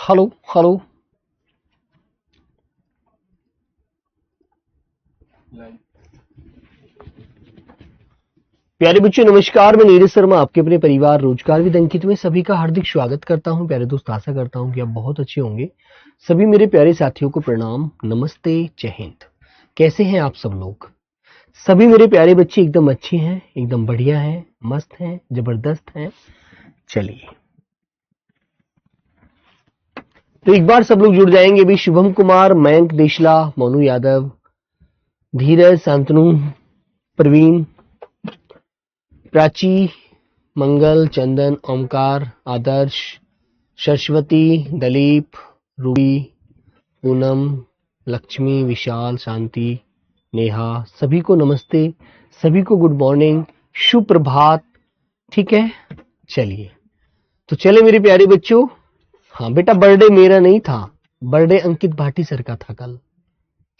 Hello hello. प्यारे बच्चों नमस्कार, मैं नीरज शर्मा आपके अपने परिवार रोजगार विद अंकित में सभी का हार्दिक स्वागत करता हूं। प्यारे दोस्त, आशा करता हूं कि आप बहुत अच्छे होंगे। सभी मेरे प्यारे साथियों को प्रणाम, नमस्ते, जय हिंद। कैसे हैं आप सब लोग? सभी मेरे प्यारे बच्चे एकदम अच्छे हैं, एकदम बढ़िया हैं, मस्त हैं, जबरदस्त हैं। चलिए तो एक बार सब लोग जुड़ जाएंगे भी। शुभम कुमार, मयंक देशला, मोनू यादव, धीरज, शांतनु, प्रवीण, प्राची, मंगल, चंदन, ओमकार, आदर्श, सरस्वती, दलीप, रूबी, पूनम, लक्ष्मी, विशाल, शांति, नेहा, सभी को नमस्ते, सभी को गुड मॉर्निंग, सुप्रभात। ठीक है, चलिए तो चले मेरे प्यारे बच्चों। हाँ बेटा, बर्थडे मेरा नहीं था, बर्थडे अंकित भाटी सर का था कल।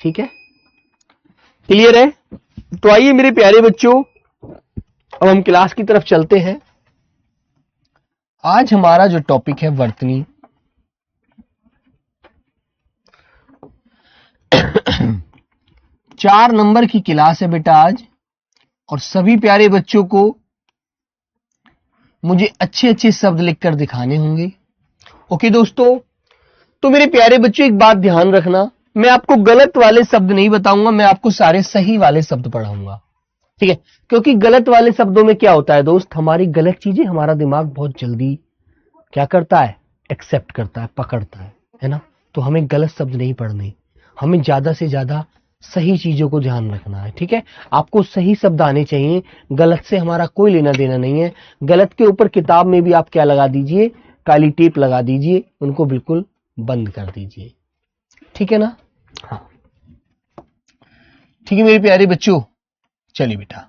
ठीक है, क्लियर है? तो आइए मेरे प्यारे बच्चों, अब हम क्लास की तरफ चलते हैं। आज हमारा जो टॉपिक है वर्तनी। चार नंबर की क्लास है बेटा आज, और सभी प्यारे बच्चों को मुझे अच्छे अच्छे शब्द लिखकर दिखाने होंगे। ओके दोस्तों, तो मेरे प्यारे बच्चों एक बात ध्यान रखना, मैं आपको गलत वाले शब्द नहीं बताऊंगा, मैं आपको सारे सही वाले शब्द पढ़ाऊंगा। ठीक है, क्योंकि गलत वाले शब्दों में क्या होता है दोस्त, हमारी गलत चीजें हमारा दिमाग बहुत जल्दी क्या करता है, एक्सेप्ट करता है, पकड़ता है ना। तो हमें गलत शब्द नहीं पढ़ने, हमें ज्यादा से ज्यादा सही चीजों को ध्यान रखना है। ठीक है, आपको सही शब्द आने चाहिए, गलत से हमारा कोई लेना देना नहीं है। गलत के ऊपर किताब में भी आप क्या लगा दीजिए, काली टेप लगा दीजिए, उनको बिल्कुल बंद कर दीजिए। ठीक है ना? हाँ ठीक है मेरे प्यारे बच्चों, चलिए बेटा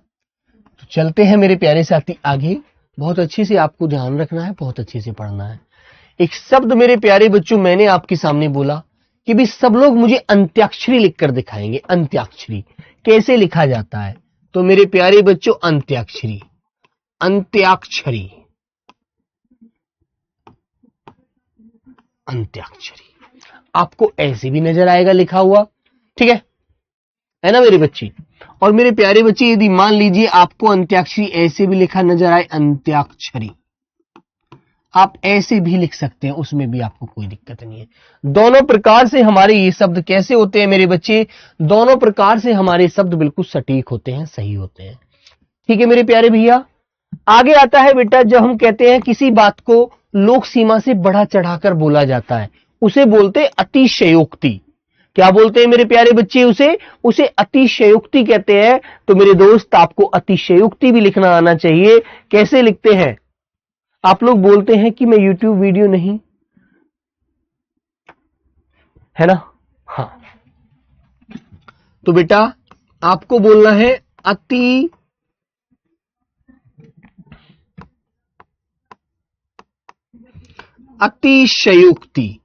तो चलते हैं मेरे प्यारे साथी आगे। बहुत अच्छे से आपको ध्यान रखना है, बहुत अच्छे से पढ़ना है। एक शब्द मेरे प्यारे बच्चों मैंने आपके सामने बोला कि भी सब लोग मुझे अंत्याक्षरी लिखकर दिखाएंगे। अंत्याक्षरी कैसे लिखा जाता है? तो मेरे प्यारे बच्चों अंत्याक्षरी, अंत्याक्षरी, अंत्याक्षरी आपको ऐसे भी नजर आएगा लिखा हुआ। ठीक है ना मेरे बच्चे? और मेरे प्यारे बच्चे यदि मान लीजिए आपको अंत्याक्षरी ऐसे भी लिखा नजर आए, अंत्याक्षरी आप ऐसे भी लिख सकते हैं, उसमें भी आपको कोई दिक्कत नहीं है। दोनों प्रकार से हमारे ये शब्द कैसे होते हैं मेरे बच्चे? दोनों प्रकार से हमारे शब्द बिल्कुल सटीक होते हैं, सही होते हैं। ठीक है मेरे प्यारे भैया, आगे आता है बेटा, जब हम कहते हैं किसी बात को लोक सीमा से बढ़ा चढ़ाकर बोला जाता है, उसे बोलते हैं अतिशयोक्ति। क्या बोलते हैं मेरे प्यारे बच्चे? उसे अतिशयोक्ति कहते हैं। तो मेरे दोस्त आपको अतिशयोक्ति भी लिखना आना चाहिए। कैसे लिखते हैं? आप लोग बोलते हैं कि मैं YouTube वीडियो नहीं, है ना? हाँ, तो बेटा आपको बोलना है अतिशयोक्ति।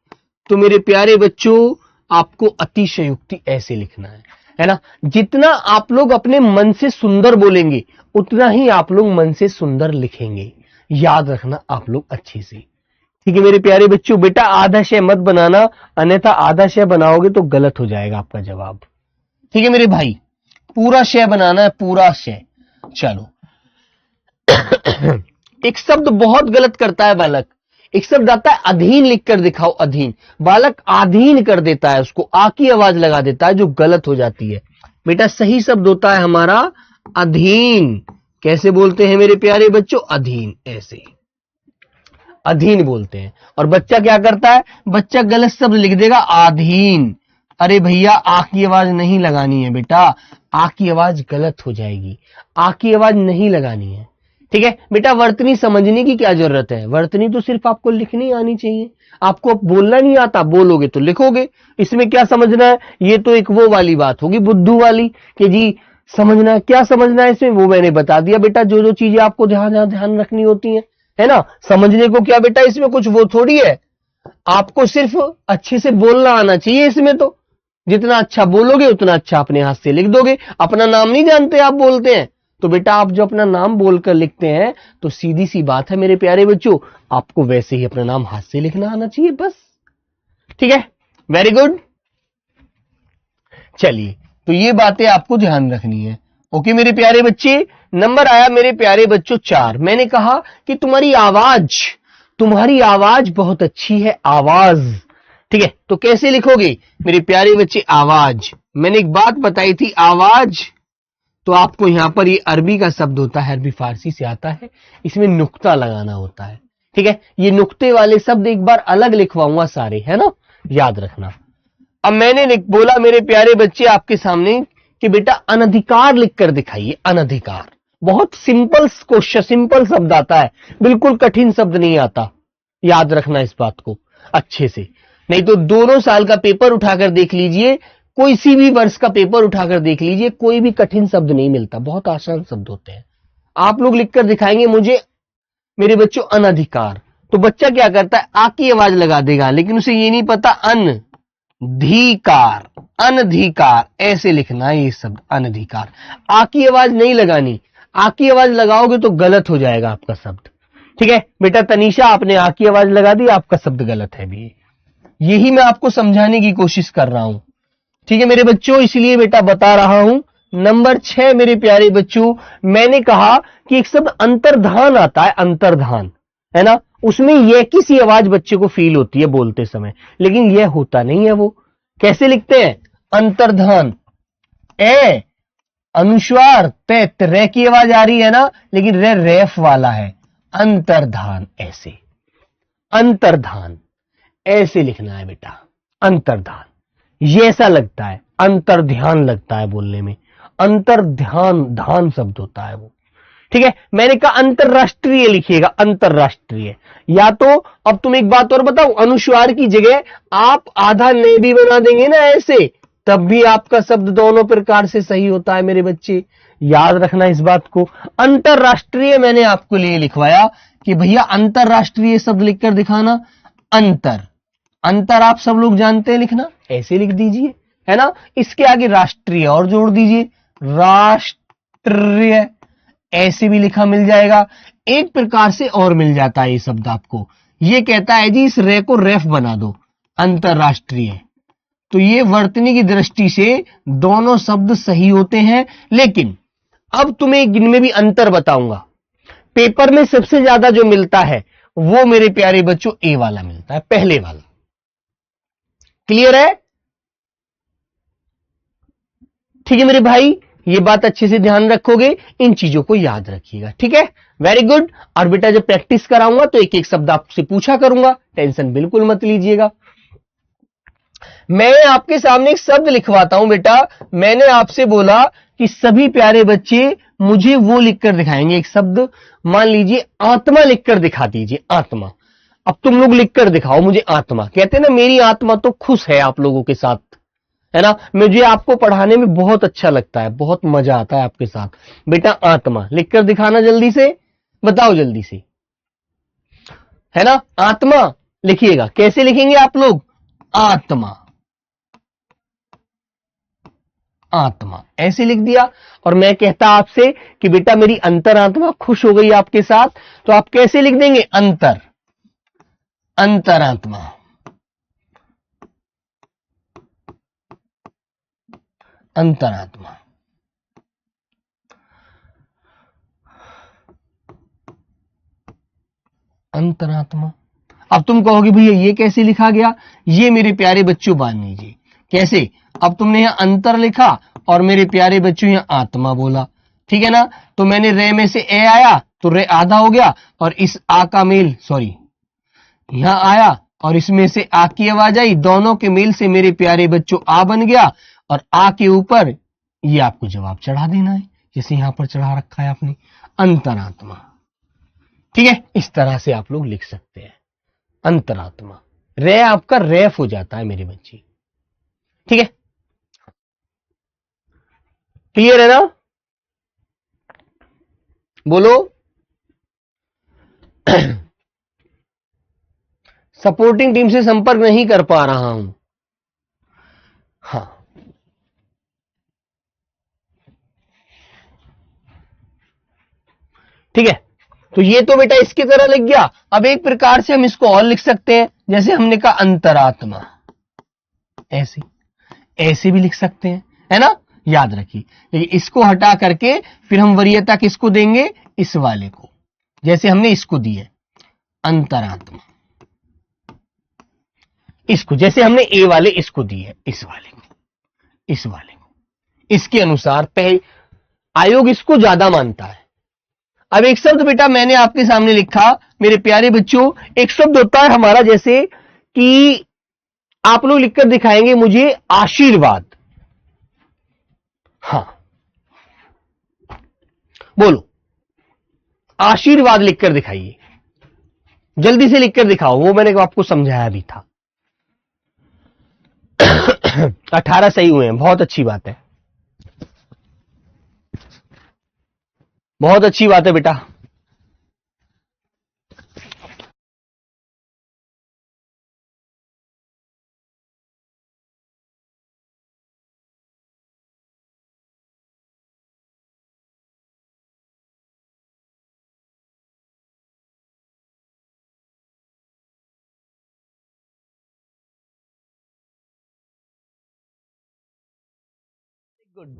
तो मेरे प्यारे बच्चों आपको अतिशयोक्ति ऐसे लिखना है ना? जितना आप लोग अपने मन से सुंदर बोलेंगे उतना ही आप लोग मन से सुंदर लिखेंगे। याद रखना आप लोग अच्छे से। ठीक है मेरे प्यारे बच्चों, बेटा आधा शय मत बनाना, अन्यथा आधा शय बनाओगे तो गलत हो जाएगा आपका जवाब। ठीक है मेरे भाई, पूरा शय बनाना है, पूरा शय। चलो एक शब्द बहुत गलत करता है बालक, एक शब्द आता है अधीन, लिखकर दिखाओ अधीन। बालक आधीन कर देता है, उसको आ की आवाज लगा देता है, जो गलत हो जाती है। बेटा सही शब्द होता है हमारा अधीन। कैसे बोलते हैं मेरे प्यारे बच्चों? अधीन, ऐसे अधीन बोलते हैं। और बच्चा क्या करता है? बच्चा गलत शब्द लिख देगा आधीन। अरे भैया आ की आवाज नहीं लगानी है बेटा, आ की आवाज गलत हो जाएगी, आ की आवाज नहीं लगानी है। ठीक है बेटा, वर्तनी समझने की क्या जरूरत है? वर्तनी तो सिर्फ आपको लिखनी आनी चाहिए। आपको बोलना नहीं आता, बोलोगे तो लिखोगे। इसमें क्या समझना है? ये तो एक वो वाली बात होगी बुद्धू वाली कि जी समझना है। क्या समझना है इसमें? वो मैंने बता दिया बेटा, जो जो चीजें आपको ध्यान रखनी होती है ना। समझने को क्या बेटा, इसमें कुछ वो थोड़ी है, आपको सिर्फ अच्छे से बोलना आना चाहिए। इसमें तो जितना अच्छा बोलोगे उतना अच्छा अपने हाथ से लिख दोगे। अपना नाम नहीं जानते आप बोलते हैं, तो बेटा आप जो अपना नाम बोलकर लिखते हैं तो सीधी सी बात है मेरे प्यारे बच्चों, आपको वैसे ही अपना नाम हाथ से लिखना आना चाहिए बस। ठीक है, वेरी गुड। चलिए, तो ये बातें आपको ध्यान रखनी है। ओके मेरे प्यारे बच्चे, नंबर आया मेरे प्यारे बच्चों 4। मैंने कहा कि तुम्हारी आवाज बहुत अच्छी है, आवाज। ठीक है, तो कैसे लिखोगे मेरे प्यारे बच्चे आवाज? मैंने एक बात बताई थी, आवाज तो आपको यहां पर ये अरबी का शब्द होता है, अरबी फारसी से आता है, इसमें नुक्ता लगाना होता है। ठीक है, ये नुक्ते वाले शब्द एक बार अलग लिखवाऊंगा सारे, है ना, याद रखना। अब मैंने बोला मेरे प्यारे बच्चे आपके सामने कि बेटा अनधिकार लिखकर दिखाइए। अनधिकार बहुत सिंपल क्वेश्चन, सिंपल शब्द आता है, बिल्कुल कठिन शब्द नहीं आता। याद रखना इस बात को अच्छे से, नहीं तो दोनों साल का पेपर उठाकर देख लीजिए, कोई सी भी वर्ष का पेपर उठाकर देख लीजिए, कोई भी कठिन शब्द नहीं मिलता, बहुत आसान शब्द होते हैं। आप लोग लिखकर दिखाएंगे मुझे मेरे बच्चों अनधिकार, तो बच्चा क्या करता है, आ की आवाज लगा देगा, लेकिन उसे ये नहीं पता अनधिकार, अनधिकार ऐसे लिखना है ये शब्द अनधिकार। आ की आवाज नहीं लगानी, आ की आवाज लगाओगे तो गलत हो जाएगा आपका शब्द। ठीक है बेटा तनीषा, आपने आ की आवाज लगा दी, आपका शब्द गलत है भी, यही मैं आपको समझाने की कोशिश कर रहा हूं। ठीक है मेरे बच्चों, इसलिए बेटा बता रहा हूं। नंबर 6 मेरे प्यारे बच्चों, मैंने कहा कि एक शब्द अंतर्धान आता है, अंतर्धान, है ना, उसमें यह किसी आवाज बच्चे को फील होती है बोलते समय, लेकिन यह होता नहीं है। वो कैसे लिखते हैं, अंतर्धान, ए अनुस्वार ते, रे की आवाज आ रही है ना, लेकिन रे रेफ वाला है, अंतर्धान, ऐसे अंतर्धान ऐसे लिखना है बेटा, अंतर्धान। ये ऐसा लगता है, अंतर्ध्यान लगता है बोलने में, अंतर्ध्यान, धान शब्द होता है वो। ठीक है, मैंने कहा अंतरराष्ट्रीय लिखिएगा, अंतरराष्ट्रीय। या तो अब तुम एक बात और बताओ, अनुस्वार की जगह आप आधा ने भी बना देंगे ना ऐसे, तब भी आपका शब्द दोनों प्रकार से सही होता है मेरे बच्चे, याद रखना इस बात को। अंतरराष्ट्रीय मैंने आपको लिए लिखवाया कि भैया अंतरराष्ट्रीय शब्द लिखकर दिखाना। अंतर, अंतर आप सब लोग जानते हैं लिखना, ऐसे लिख दीजिए, है ना। इसके आगे राष्ट्रीय और जोड़ दीजिए, राष्ट्रीय, ऐसे भी लिखा मिल जाएगा। एक प्रकार से और मिल जाता है ये शब्द आपको, ये कहता है जी इस रे को रेफ बना दो, अंतरराष्ट्रीय। तो ये वर्तनी की दृष्टि से दोनों शब्द सही होते हैं, लेकिन अब तुम्हें इनमें भी अंतर बताऊंगा। पेपर में सबसे ज्यादा जो मिलता है वो मेरे प्यारे बच्चों ए वाला मिलता है, पहले वाला। क्लियर है? ठीक है मेरे भाई, ये बात अच्छे से ध्यान रखोगे, इन चीजों को याद रखिएगा। ठीक है, वेरी गुड। और बेटा जब प्रैक्टिस कराऊंगा तो एक एक शब्द आपसे पूछा करूंगा, टेंशन बिल्कुल मत लीजिएगा। मैं आपके सामने एक शब्द लिखवाता हूं बेटा। मैंने आपसे बोला कि सभी प्यारे बच्चे मुझे वो लिखकर दिखाएंगे एक शब्द, मान लीजिए आत्मा लिखकर दिखा दीजिए, आत्मा। अब तुम लोग लिखकर दिखाओ मुझे आत्मा। कहते हैं ना मेरी आत्मा तो खुश है आप लोगों के साथ, है ना, मुझे आपको पढ़ाने में बहुत अच्छा लगता है, बहुत मजा आता है आपके साथ। बेटा आत्मा लिखकर दिखाना जल्दी से, बताओ जल्दी से, है ना। आत्मा लिखिएगा, कैसे लिखेंगे आप लोग, आत्मा, आत्मा ऐसे लिख दिया। और मैं कहता आपसे कि बेटा मेरी अंतरात्मा खुश हो गई आपके साथ, तो आप कैसे लिख देंगे, अंतर, अंतरात्मा, अंतरात्मा। अंतरात्मा। अब तुम कहोगे भैया ये कैसे लिखा गया, ये मेरे प्यारे बच्चों मान लीजिए कैसे। अब तुमने यहां अंतर लिखा और मेरे प्यारे बच्चों यहां आत्मा बोला, ठीक है ना। तो मैंने रे में से ए आया तो रे आधा हो गया, और इस आ का मेल, सॉरी यहां आया और इसमें से आ की आवाज आई, दोनों के मेल से मेरे प्यारे बच्चों आ बन गया, और आ के ऊपर ये आपको जवाब चढ़ा देना है, जैसे यहां पर चढ़ा रखा है आपने, अंतरात्मा। ठीक है, इस तरह से आप लोग लिख सकते हैं, अंतरात्मा। रे आपका रेफ हो जाता है मेरे बच्चे, ठीक है, क्लियर है ना, बोलो। सपोर्टिंग टीम से संपर्क नहीं कर पा रहा हूं, हाँ ठीक है। तो ये तो बेटा इसकी तरह लिख गया। अब एक प्रकार से हम इसको और लिख सकते हैं, जैसे हमने कहा अंतरात्मा, ऐसे ऐसे भी लिख सकते हैं, है ना, याद रखिए। लेकिन इसको हटा करके फिर हम वरीयता किसको देंगे, इस वाले को, जैसे हमने इसको दी है अंतरात्मा, इसको जैसे हमने ए वाले इसको दी है, इस वाले को, इस वाले को, इसके अनुसार आयोग इसको ज्यादा मानता है। अब एक शब्द बेटा मैंने आपके सामने लिखा मेरे प्यारे बच्चों, एक शब्द होता है हमारा, जैसे कि आप लोग लिखकर दिखाएंगे मुझे आशीर्वाद। हां बोलो, आशीर्वाद लिखकर दिखाइए, जल्दी से लिखकर दिखाओ, वो मैंने आपको समझाया भी था। 18 सही हुए हैं, बहुत अच्छी बात है, बहुत अच्छी बात है बेटा।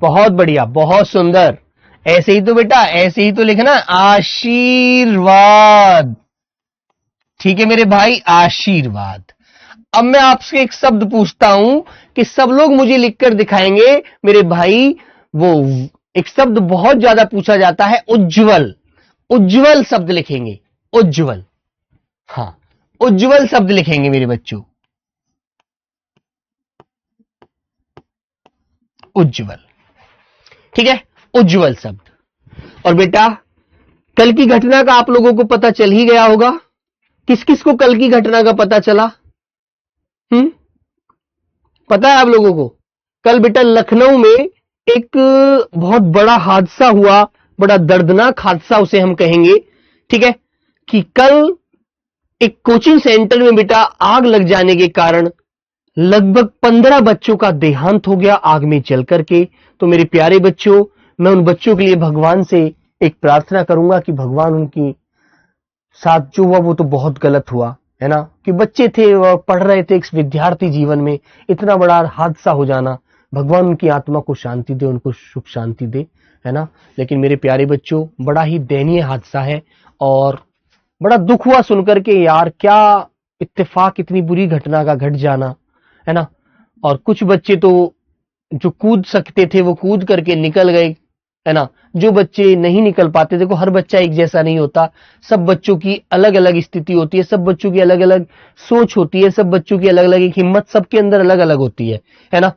बहुत बढ़िया, बहुत सुंदर, ऐसे ही तो बेटा, ऐसे ही तो लिखना, आशीर्वाद। ठीक है मेरे भाई, आशीर्वाद। अब मैं आपसे एक शब्द पूछता हूं कि सब लोग मुझे लिखकर दिखाएंगे मेरे भाई, वो एक शब्द बहुत ज्यादा पूछा जाता है, उज्जवल। उज्जवल शब्द लिखेंगे, उज्जवल, हां उज्जवल शब्द लिखेंगे मेरे बच्चों, उज्जवल, ठीक है, उज्जवल शब्द। और बेटा कल की घटना का आप लोगों को पता चल ही गया होगा, किस किस को कल की घटना का पता चला? पता है आप लोगों को? कल बेटा लखनऊ में एक बहुत बड़ा हादसा हुआ, बड़ा दर्दनाक हादसा उसे हम कहेंगे, ठीक है, कि कल एक कोचिंग सेंटर में बेटा आग लग जाने के कारण लगभग 15 बच्चों का देहांत हो गया आग में जल करके। तो मेरे प्यारे बच्चों, मैं उन बच्चों के लिए भगवान से एक प्रार्थना करूंगा कि भगवान उनकी साथ जो हुआ वो तो बहुत गलत हुआ, है ना, कि बच्चे थे और पढ़ रहे थे, एक विद्यार्थी जीवन में इतना बड़ा हादसा हो जाना, भगवान उनकी आत्मा को शांति दे, उनको सुख शांति दे, है ना। लेकिन मेरे प्यारे बच्चों बड़ा ही दयनीय हादसा है और बड़ा दुख हुआ सुनकर के, यार क्या इत्तेफाक, इतनी बुरी घटना का घट जाना, है ना। और कुछ बच्चे तो जो कूद सकते थे वो कूद करके निकल गए, है ना। जो बच्चे नहीं निकल पाते, देखो हर बच्चा एक जैसा नहीं होता, सब बच्चों की अलग अलग स्थिति होती है, सब बच्चों की अलग अलग सोच होती है, सब बच्चों की अलग अलग एक हिम्मत सबके अंदर अलग अलग होती है ना।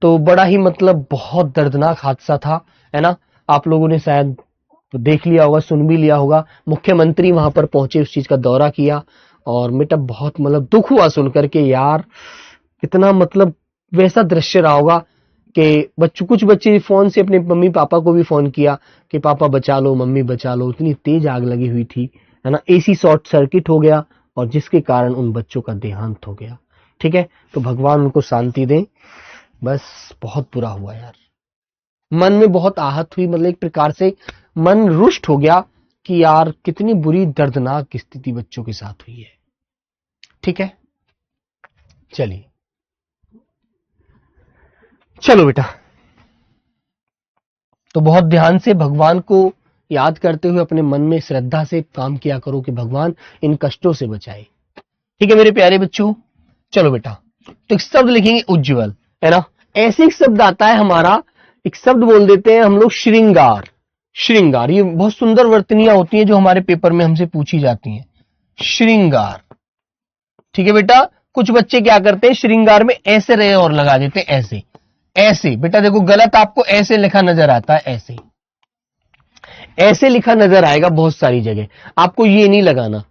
तो बड़ा ही मतलब बहुत दर्दनाक हादसा था, है ना। आप लोगों ने शायद देख लिया होगा, सुन भी लिया होगा, मुख्यमंत्री वहां पर पहुंचे, उस चीज का दौरा किया और बेटा बहुत मतलब दुख हुआ सुनकर के, यार कितना मतलब वैसा दृश्य रहा होगा कि बच्चों, कुछ बच्चे फोन से अपने मम्मी पापा को भी फोन किया कि पापा बचा लो, मम्मी बचा लो, इतनी तेज आग लगी हुई थी, है ना, एसी शॉर्ट सर्किट हो गया और जिसके कारण उन बच्चों का देहांत हो गया, ठीक है। तो भगवान उनको शांति दें, बस बहुत बुरा हुआ यार, मन में बहुत आहत हुई, मतलब एक प्रकार से मन रुष्ट हो गया कि यार कितनी बुरी दर्दनाक स्थिति बच्चों के साथ हुई है, ठीक है। चलिए चलो बेटा, तो बहुत ध्यान से भगवान को याद करते हुए अपने मन में श्रद्धा से काम किया करो कि भगवान इन कष्टों से बचाए, ठीक है मेरे प्यारे बच्चों। चलो बेटा, तो एक शब्द लिखेंगे उज्जवल, है ना। ऐसे एक शब्द आता है हमारा, एक शब्द बोल देते हैं हम लोग श्रृंगार। श्रृंगार, ये बहुत सुंदर वर्तनियां होती हैं जो हमारे पेपर में हमसे पूछी जाती हैं, श्रृंगार, ठीक है बेटा। कुछ बच्चे क्या करते हैं, श्रृंगार में ऐसे रे और लगा देते हैं, ऐसे ऐसे, बेटा देखो गलत आपको ऐसे लिखा नजर आता है, ऐसे ऐसे लिखा नजर आएगा बहुत सारी जगह, आपको ये नहीं लगाना,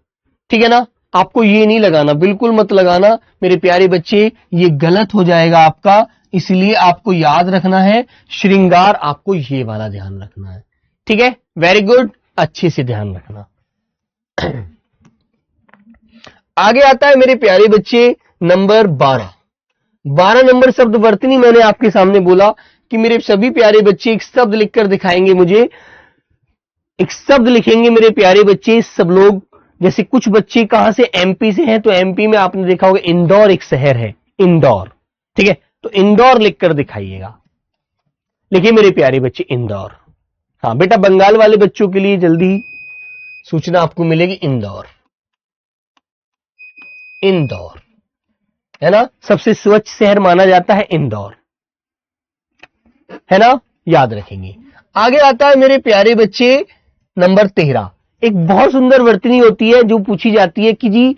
ठीक है ना, आपको ये नहीं लगाना, बिल्कुल मत लगाना मेरे प्यारे बच्चे, ये गलत हो जाएगा आपका। इसलिए आपको याद रखना है श्रृंगार, आपको ये वाला ध्यान रखना है, ठीक है, वेरी गुड, अच्छे से ध्यान रखना। आगे आता है मेरे प्यारे बच्चे नंबर 12। 12 नंबर शब्द वर्तनी मैंने आपके सामने बोला कि मेरे सभी प्यारे बच्चे एक शब्द लिखकर दिखाएंगे मुझे, एक शब्द लिखेंगे मेरे प्यारे बच्चे सब लोग। जैसे कुछ बच्चे कहां से, एमपी से हैं, तो एमपी में आपने देखा होगा इंदौर एक शहर है, इंदौर, ठीक है, तो इंदौर लिखकर दिखाइएगा। लिखिए मेरे प्यारे बच्चे इंदौर। हाँ बेटा, बंगाल वाले बच्चों के लिए जल्दी सूचना आपको मिलेगी। इंदौर, इंदौर है ना, सबसे स्वच्छ शहर माना जाता है इंदौर, है ना, याद रखेंगे। आगे आता है मेरे प्यारे बच्चे नंबर 13। एक बहुत सुंदर वर्तनी होती है जो पूछी जाती है कि जी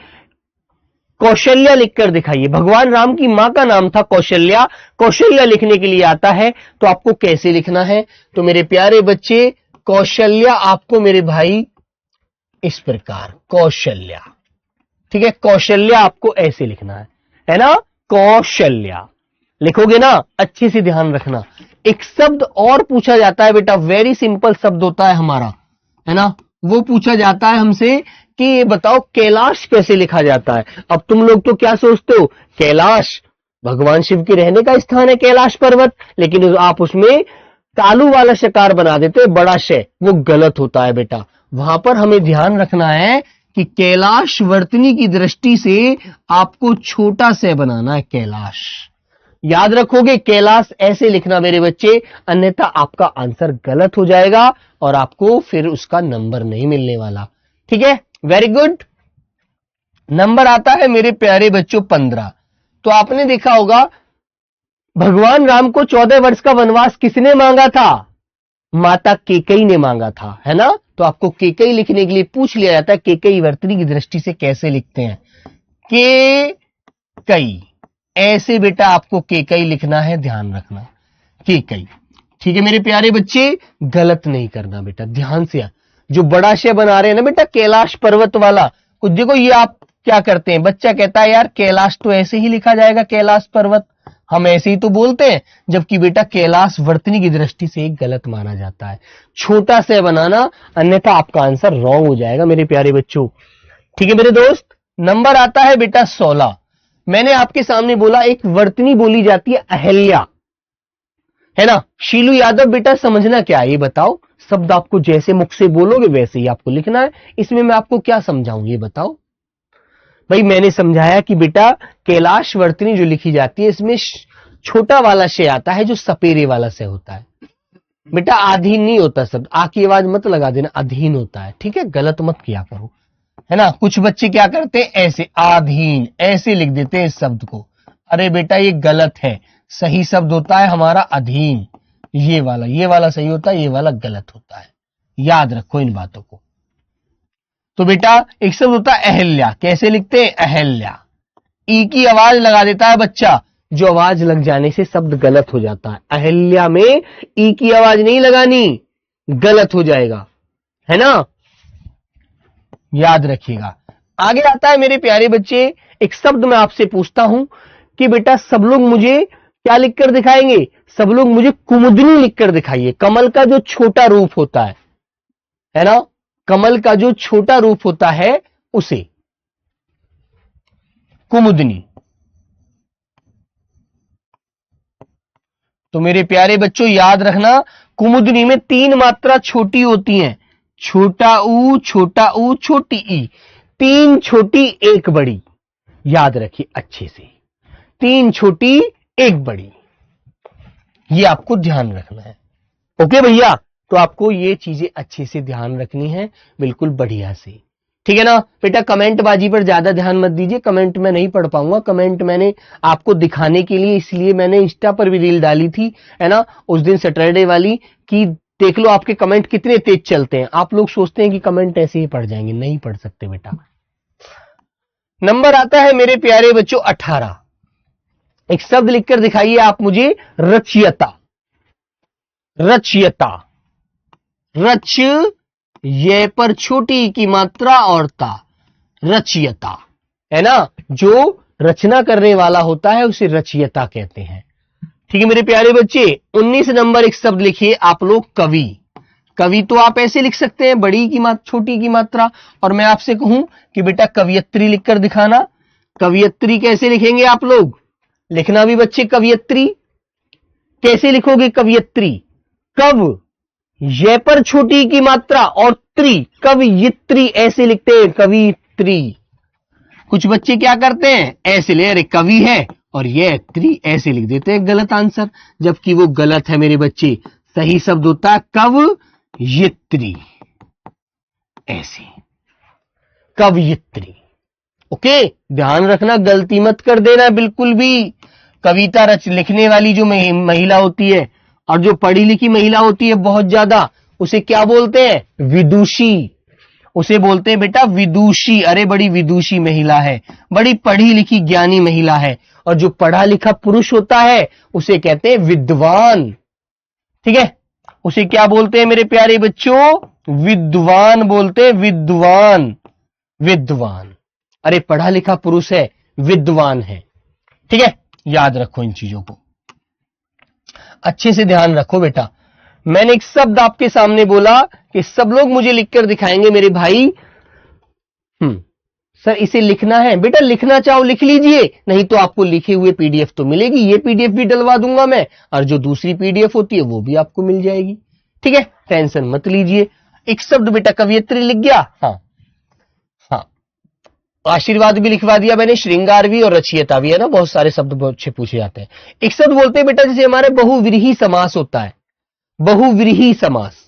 कौशल्या लिखकर दिखाइए। भगवान राम की मां का नाम था कौशल्या। कौशल्या लिखने के लिए आता है तो आपको कैसे लिखना है? तो मेरे प्यारे बच्चे कौशल्या आपको मेरे भाई इस प्रकार कौशल्या, ठीक है, कौशल्या आपको ऐसे लिखना है ना, कौशल्या लिखोगे ना, अच्छे से ध्यान रखना। एक शब्द और पूछा जाता है बेटा, वेरी सिंपल शब्द होता है हमारा, है ना, वो पूछा जाता है हमसे कि ये बताओ कैलाश कैसे लिखा जाता है। अब तुम लोग तो क्या सोचते हो, कैलाश भगवान शिव के रहने का स्थान है कैलाश पर्वत, लेकिन आप उसमें तालू वाला शकार बना देते, बड़ा शय, वो गलत होता है बेटा। वहां पर हमें ध्यान रखना है कि कैलाश वर्तनी की दृष्टि से आपको छोटा से बनाना है, कैलाश। याद रखोगे, कैलाश ऐसे लिखना मेरे बच्चे, अन्यथा आपका आंसर गलत हो जाएगा और आपको फिर उसका नंबर नहीं मिलने वाला। ठीक है, वेरी गुड। नंबर आता है मेरे प्यारे बच्चों 15। तो आपने देखा होगा भगवान राम को 14 वर्ष का वनवास किसने मांगा था? माता केकई ने मांगा था, है ना। तो आपको केकई लिखने के लिए पूछ लिया जाता है केकई वर्तनी की दृष्टि से कैसे लिखते हैं, केकई ऐसे बेटा आपको केकई लिखना है, ध्यान रखना, केकई। ठीक है मेरे प्यारे बच्चे, गलत नहीं करना बेटा, ध्यान से। जो बड़ा शय बना रहे हैं ना बेटा, कैलाश पर्वत वाला, कुछ देखो ये आप क्या करते हैं, बच्चा कहता है यार कैलाश तो ऐसे ही लिखा जाएगा, कैलाश पर्वत हम ऐसे ही तो बोलते हैं, जबकि बेटा कैलाश वर्तनी की दृष्टि से गलत माना जाता है, छोटा से बनाना, अन्यथा आपका आंसर रॉन्ग हो जाएगा मेरे प्यारे बच्चों। ठीक है मेरे दोस्त। नंबर आता है बेटा 16। मैंने आपके सामने बोला एक वर्तनी बोली जाती है अहल्या, है ना। शीलू यादव बेटा समझना क्या है ये बताओ, शब्द आपको जैसे मुख से बोलोगे वैसे ही आपको लिखना है। इसमें मैं आपको क्या समझाऊं ये बताओ भाई। मैंने समझाया कि बेटा कैलाश वर्तनी जो लिखी जाती है इसमें छोटा वाला शे आता है जो सपेरे वाला से होता है बेटा, आधीन नहीं होता शब्द, आ की आवाज मत लगा देना, अधीन होता है, ठीक है, गलत मत किया करो, है ना। कुछ बच्चे क्या करते हैं ऐसे आधीन ऐसे लिख देते हैं इस शब्द को, अरे बेटा ये गलत है, सही शब्द होता है हमारा अधीन, ये वाला सही होता है, ये वाला गलत होता है, याद रखो इन बातों को। तो बेटा एक शब्द होता है अहल्या, कैसे लिखते हैं अहल्या, ई की आवाज लगा देता है बच्चा, जो आवाज लग जाने से शब्द गलत हो जाता है। अहल्या में ई की आवाज नहीं लगानी, गलत हो जाएगा, है ना, याद रखिएगा। आगे आता है मेरे प्यारे बच्चे, एक शब्द मैं आपसे पूछता हूं कि बेटा सब लोग मुझे क्या लिखकर दिखाएंगे, सब लोग मुझे कुमुदनी लिखकर दिखाइए। कमल का जो छोटा रूप होता है ना, कमल का जो छोटा रूप होता है उसे कुमुदनी। तो मेरे प्यारे बच्चों याद रखना, कुमुदनी में 3 मात्रा छोटी होती हैं, छोटा ऊ छोटी ई, 3 छोटी 1 बड़ी, याद रखिए अच्छे से, 3 छोटी 1 बड़ी, ये आपको ध्यान रखना है। ओके भैया, तो आपको ये चीजें अच्छे से ध्यान रखनी है, बिल्कुल बढ़िया से, ठीक है ना बेटा। कमेंट बाजी पर ज्यादा ध्यान मत दीजिए, कमेंट मैं नहीं पढ़ पाऊंगा, कमेंट मैंने आपको दिखाने के लिए इसलिए मैंने इंस्टा पर भी रील डाली थी, है ना, उस दिन सैटरडे वाली, कि देख लो आपके कमेंट कितने तेज चलते हैं। आप लोग सोचते हैं कि कमेंट ऐसे ही पढ़ जाएंगे, नहीं पढ़ सकते बेटा। नंबर आता है मेरे प्यारे बच्चों 18। एक शब्द लिखकर दिखाइए आप मुझे, रचयिता, रचयिता, रच ये पर छोटी की मात्रा और ता, रचयिता, है ना, जो रचना करने वाला होता है उसे रचयिता कहते हैं। ठीक है मेरे प्यारे बच्चे। 19 नंबर एक शब्द लिखिए आप लोग, कवि। कवि तो आप ऐसे लिख सकते हैं, बड़ी की मात्रा छोटी की मात्रा, और मैं आपसे कहूं कि बेटा कवियत्री लिखकर दिखाना। कवियत्री कैसे लिखेंगे आप लोग, लिखना भी बच्चे, कवियत्री कैसे लिखोगे, कवियत्री, कव ये पर छोटी की मात्रा और त्री, कवियत्री ऐसे लिखते हैं, कवियत्री। कुछ बच्चे क्या करते हैं ऐसे ले, अरे कवि है और ये त्री, ऐसे लिख देते हैं गलत आंसर, जबकि वो गलत है मेरे बच्चे। सही शब्द होता है कवयित्री, ऐसे कवयित्री। ओके, ध्यान रखना, गलती मत कर देना बिल्कुल भी। कविता लिखने वाली जो महिला होती है और जो पढ़ी लिखी महिला होती है बहुत ज्यादा, उसे क्या बोलते हैं? विदुषी। उसे बोलते हैं बेटा विदुषी। अरे बड़ी विदुषी महिला है, बड़ी पढ़ी लिखी ज्ञानी महिला है। और जो पढ़ा लिखा पुरुष होता है उसे कहते हैं विद्वान। ठीक है, उसे क्या बोलते हैं मेरे प्यारे बच्चों? विद्वान बोलते हैं, विद्वान, विद्वान। अरे पढ़ा लिखा पुरुष है, विद्वान है। ठीक है, याद रखो इन चीजों को, अच्छे से ध्यान रखो बेटा। मैंने एक शब्द आपके सामने बोला कि सब लोग मुझे लिखकर दिखाएंगे मेरे भाई। सर इसे लिखना है, बेटा लिखना चाहो लिख लीजिए, नहीं तो आपको लिखे हुए पीडीएफ तो मिलेगी। ये पीडीएफ भी डलवा दूंगा मैं, और जो दूसरी पीडीएफ होती है वो भी आपको मिल जाएगी। ठीक है, टेंशन मत लीजिए। एक शब्द बेटा कवयित्री लिख गया, हाँ हाँ, आशीर्वाद भी लिखवा दिया मैंने, श्रृंगार भी और रचयिता भी, है ना। बहुत सारे शब्द बहुत अच्छे पूछे जाते हैं। एक शब्द बोलते हैं बेटा जैसे हमारे बहुव्रीहि समास होता है, बहुव्रीहि समास।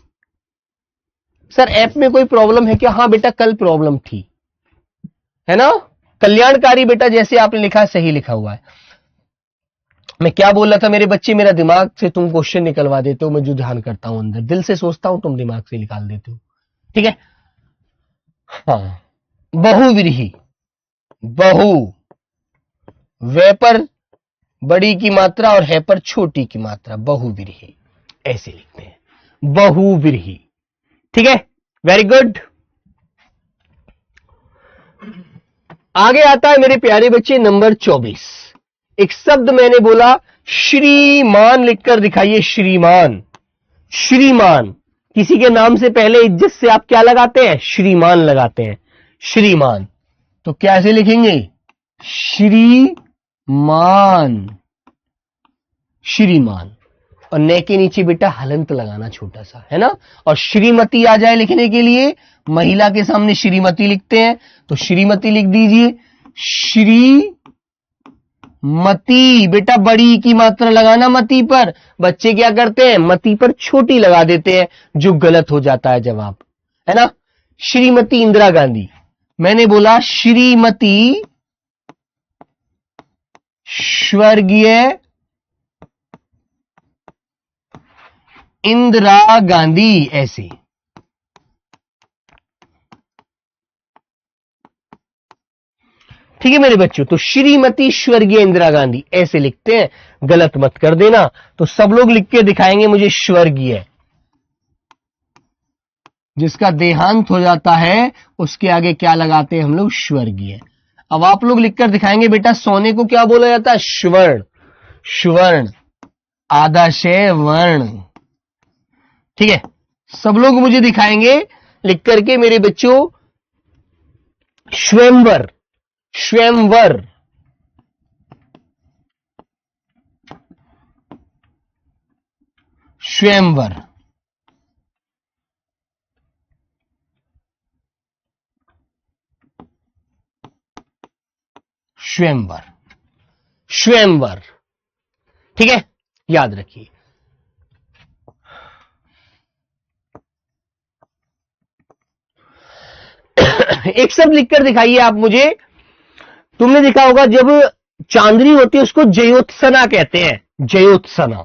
सर ऐप में कोई प्रॉब्लम है क्या? हाँ बेटा कल प्रॉब्लम थी, है ना। कल्याणकारी बेटा जैसे आपने लिखा है सही लिखा हुआ है। मैं क्या बोल रहा था मेरे बच्चे, मेरा दिमाग से तुम क्वेश्चन निकलवा देते हो, मैं जो ध्यान करता हूं अंदर, दिल से सोचता हूं, तुम दिमाग से निकाल देते हो। ठीक है, हाँ, बहुव्रीहि, बहु, वे पर बड़ी की मात्रा और है पर छोटी की मात्रा, बहुव्रीहि, ऐसे लिखते हैं, बहुव्रीहि। ठीक है, वेरी गुड। आगे आता है मेरे प्यारे बच्चे नंबर 24। एक शब्द मैंने बोला श्रीमान, लिखकर दिखाइए श्रीमान। श्रीमान, किसी के नाम से पहले इज्जत से आप क्या लगाते हैं? श्रीमान लगाते हैं, श्रीमान। तो कैसे लिखेंगे? श्रीमान, श्रीमान। और न के नीचे बेटा हलंत लगाना छोटा सा, है ना। और श्रीमती आ जाए लिखने के लिए, महिला के सामने श्रीमती लिखते हैं, तो श्रीमती लिख दीजिए। श्रीमती, बेटा बड़ी की मात्रा लगाना मती पर। बच्चे क्या करते हैं? मती पर छोटी लगा देते हैं, जो गलत हो जाता है जवाब, है ना। श्रीमती इंदिरा गांधी, मैंने बोला श्रीमती स्वर्गीय इंदिरा गांधी, ऐसे। ठीक है मेरे बच्चों, तो श्रीमती स्वर्गीय इंदिरा गांधी ऐसे लिखते हैं, गलत मत कर देना। तो सब लोग लिख के दिखाएंगे मुझे स्वर्गीय। जिसका देहांत हो जाता है उसके आगे क्या लगाते हैं हम लोग? स्वर्गीय। अब आप लोग लिखकर दिखाएंगे बेटा सोने को क्या बोला जाता है? स्वर्ण, स्वर्ण, आधा शय वर्ण। ठीक है, सब लोग मुझे दिखाएंगे लिख करके मेरे बच्चों स्वयंवर, स्वयंवर, स्वयंवर। स्वयंवर, स्वयंवर। ठीक है, याद रखिए। एक शब्द लिखकर दिखाइए आप मुझे। तुमने देखा होगा जब चांदनी होती है उसको जयोत्सना कहते हैं, जयोत्सना।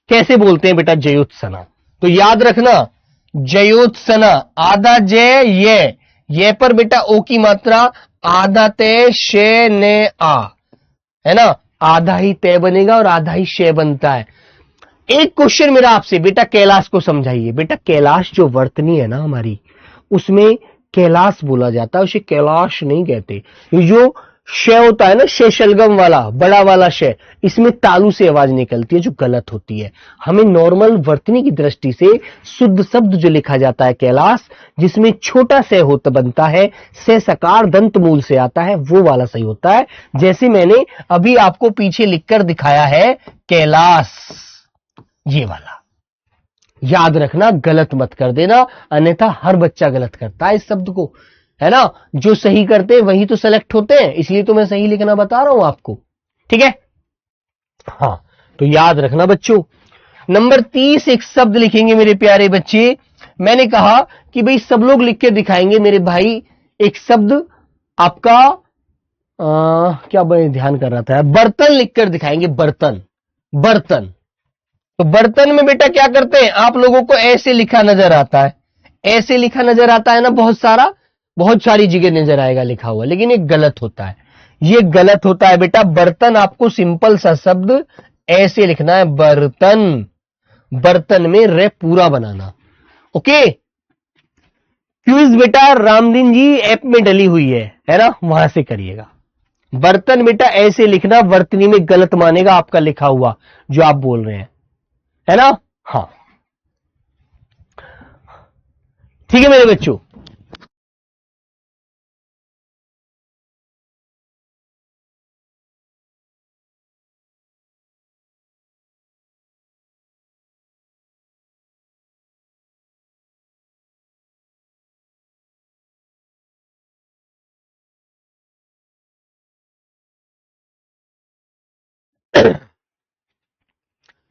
कैसे बोलते हैं बेटा? जयोत्सना। तो याद रखना, जयोत्सना, आधा जय, ये पर बेटा ओ की मात्रा, आधा तय शे ने आ, है ना। आधा ही तय बनेगा और आधा ही शे बनता है। एक क्वेश्चन मेरा आपसे, बेटा कैलाश को समझाइए। बेटा कैलाश जो वर्तनी है ना हमारी, उसमें कैलाश बोला जाता है, उसे कैलाश नहीं कहते। ये जो शय होता है ना, शय शलगम वाला, बड़ा वाला शय, इसमें तालु से आवाज निकलती है जो गलत होती है। हमें नॉर्मल वर्तनी की दृष्टि से शुद्ध शब्द जो लिखा जाता है कैलाश, जिसमें छोटा से होता बनता है, से सकार दंत मूल से आता है, वो वाला सही होता है। जैसे मैंने अभी आपको पीछे लिखकर दिखाया है कैलाश, ये वाला। याद रखना, गलत मत कर देना, अन्यथा हर बच्चा गलत करता है इस शब्द को, है ना। जो सही करते हैं वही तो सेलेक्ट होते हैं, इसलिए तो मैं सही लिखना बता रहा हूं आपको। ठीक है, हाँ, तो याद रखना बच्चों। नंबर 30 एक शब्द लिखेंगे मेरे प्यारे बच्चे। मैंने कहा कि भाई सब लोग लिख के दिखाएंगे मेरे भाई। एक शब्द आपका क्या मैं ध्यान कर रहा था, बर्तन लिखकर दिखाएंगे, बर्तन। बर्तन, तो बर्तन में बेटा क्या करते हैं, आप लोगों को ऐसे लिखा नजर आता है, ऐसे लिखा नजर आता है ना, बहुत सारी जगह नजर आएगा लिखा हुआ, लेकिन ये गलत होता है, ये गलत होता है बेटा। बर्तन आपको सिंपल सा शब्द ऐसे लिखना है, बर्तन। बर्तन में रे पूरा बनाना। ओके, क्विज बेटा रामदीन जी ऐप में डली हुई है ना, वहां से करिएगा। बर्तन बेटा ऐसे लिखना, वर्तनी में गलत मानेगा आपका लिखा हुआ जो आप बोल रहे हैं, है ना। हाँ, ठीक है मेरे बच्चों।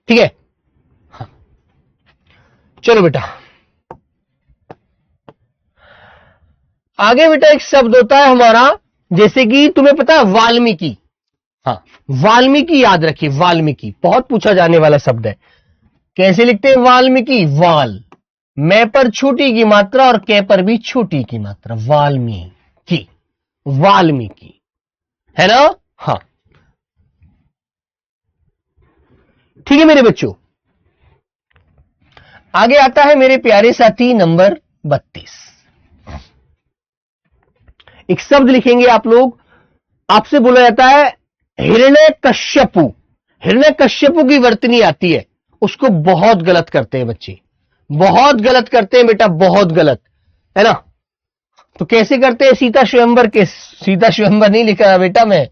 ठीक है, हाँ, चलो बेटा आगे। बेटा एक शब्द होता है हमारा, जैसे कि तुम्हें पता है वाल्मीकि। हाँ, वाल्मीकि याद रखिए, वाल्मीकि बहुत पूछा जाने वाला शब्द है। कैसे लिखते हैं वाल्मीकि, वाल, मैं पर छोटी की मात्रा और कै पर भी छोटी की मात्रा, वाल्मीकि, वाल्मीकि, है ना। हाँ, ठीक है मेरे बच्चों। आगे आता है मेरे प्यारे साथी नंबर 32। एक शब्द लिखेंगे आप लोग, आपसे बोला जाता है हिरण्यकश्यपु। हिरण्यकश्यपु की वर्तनी आती है, उसको बहुत गलत करते हैं बच्चे, बहुत गलत करते हैं बेटा, बहुत गलत, है ना। तो कैसे करते हैं, सीता स्वयंवर के, सीता स्वयंवर नहीं लिखा है बेटा मैं।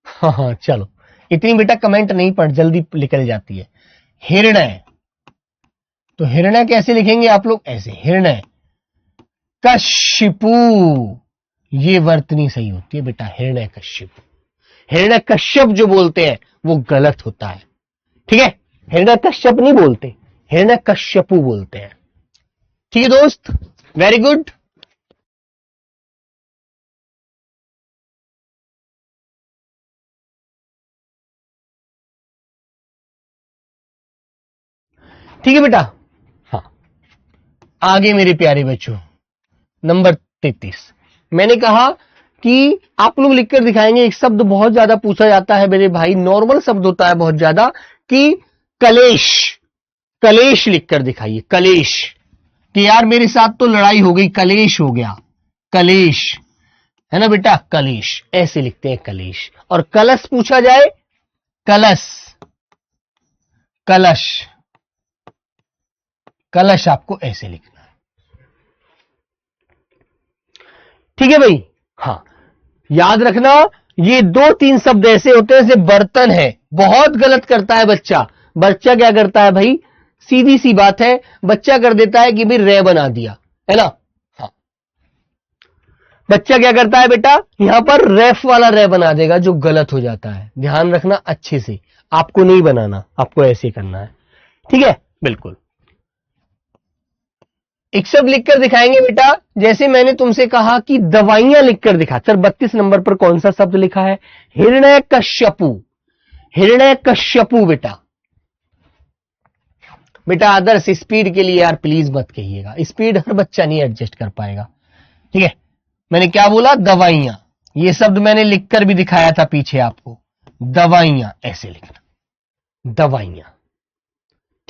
हाँ, चलो, इतनी बेटा कमेंट नहीं पढ़, जल्दी निकल जाती है। हिरण्य, तो हिरण्य कैसे लिखेंगे आप लोग, ऐसे, हिरण्य कश्यपु, ये वर्तनी सही होती है बेटा, हिरण्य कश्यपु। हिरण्य कश्यप जो बोलते हैं वो गलत होता है, ठीक है। हिरण्य कश्यप नहीं बोलते, हिरण्य कश्यपु बोलते हैं। ठीक है दोस्त, वेरी गुड। ठीक है बेटा, हाँ, आगे मेरे प्यारे बच्चों नंबर 33। मैंने कहा कि आप लोग लिखकर दिखाएंगे। एक शब्द बहुत ज्यादा पूछा जाता है मेरे भाई, नॉर्मल शब्द होता है बहुत ज्यादा, कि कलेश। कलेश लिखकर दिखाइए, कलेश, कि यार मेरे साथ तो लड़ाई हो गई, कलेश हो गया, कलेश, है ना बेटा, कलेश ऐसे लिखते हैं, कलेश। और कलश पूछा जाए, कलश, कलश, कलश आपको ऐसे लिखना है। ठीक है भाई, हाँ, याद रखना, ये 2-3 शब्द ऐसे होते हैं, जैसे बर्तन है, बहुत गलत करता है बच्चा। बच्चा क्या करता है भाई, सीधी सी बात है, बच्चा कर देता है कि भाई रे बना दिया, है ना। हाँ, बच्चा क्या करता है बेटा, यहां पर रेफ वाला रे बना देगा, जो गलत हो जाता है। ध्यान रखना अच्छे से, आपको नहीं बनाना, आपको ऐसे करना है, ठीक है, बिल्कुल। एक शब्द लिखकर दिखाएंगे बेटा, जैसे मैंने तुमसे कहा कि दवाइयां लिखकर दिखा। सर 32 नंबर पर कौन सा शब्द लिखा है, हिरण्यकश्यपु। हिरण्यकश्यपु बेटा, बेटा आदर्श स्पीड के लिए यार प्लीज मत कहिएगा, स्पीड हर बच्चा नहीं एडजस्ट कर पाएगा, ठीक है। मैंने क्या बोला, दवाइयां, ये शब्द मैंने लिखकर भी दिखाया था पीछे आपको, दवाइयां ऐसे लिखना, दवाइयां,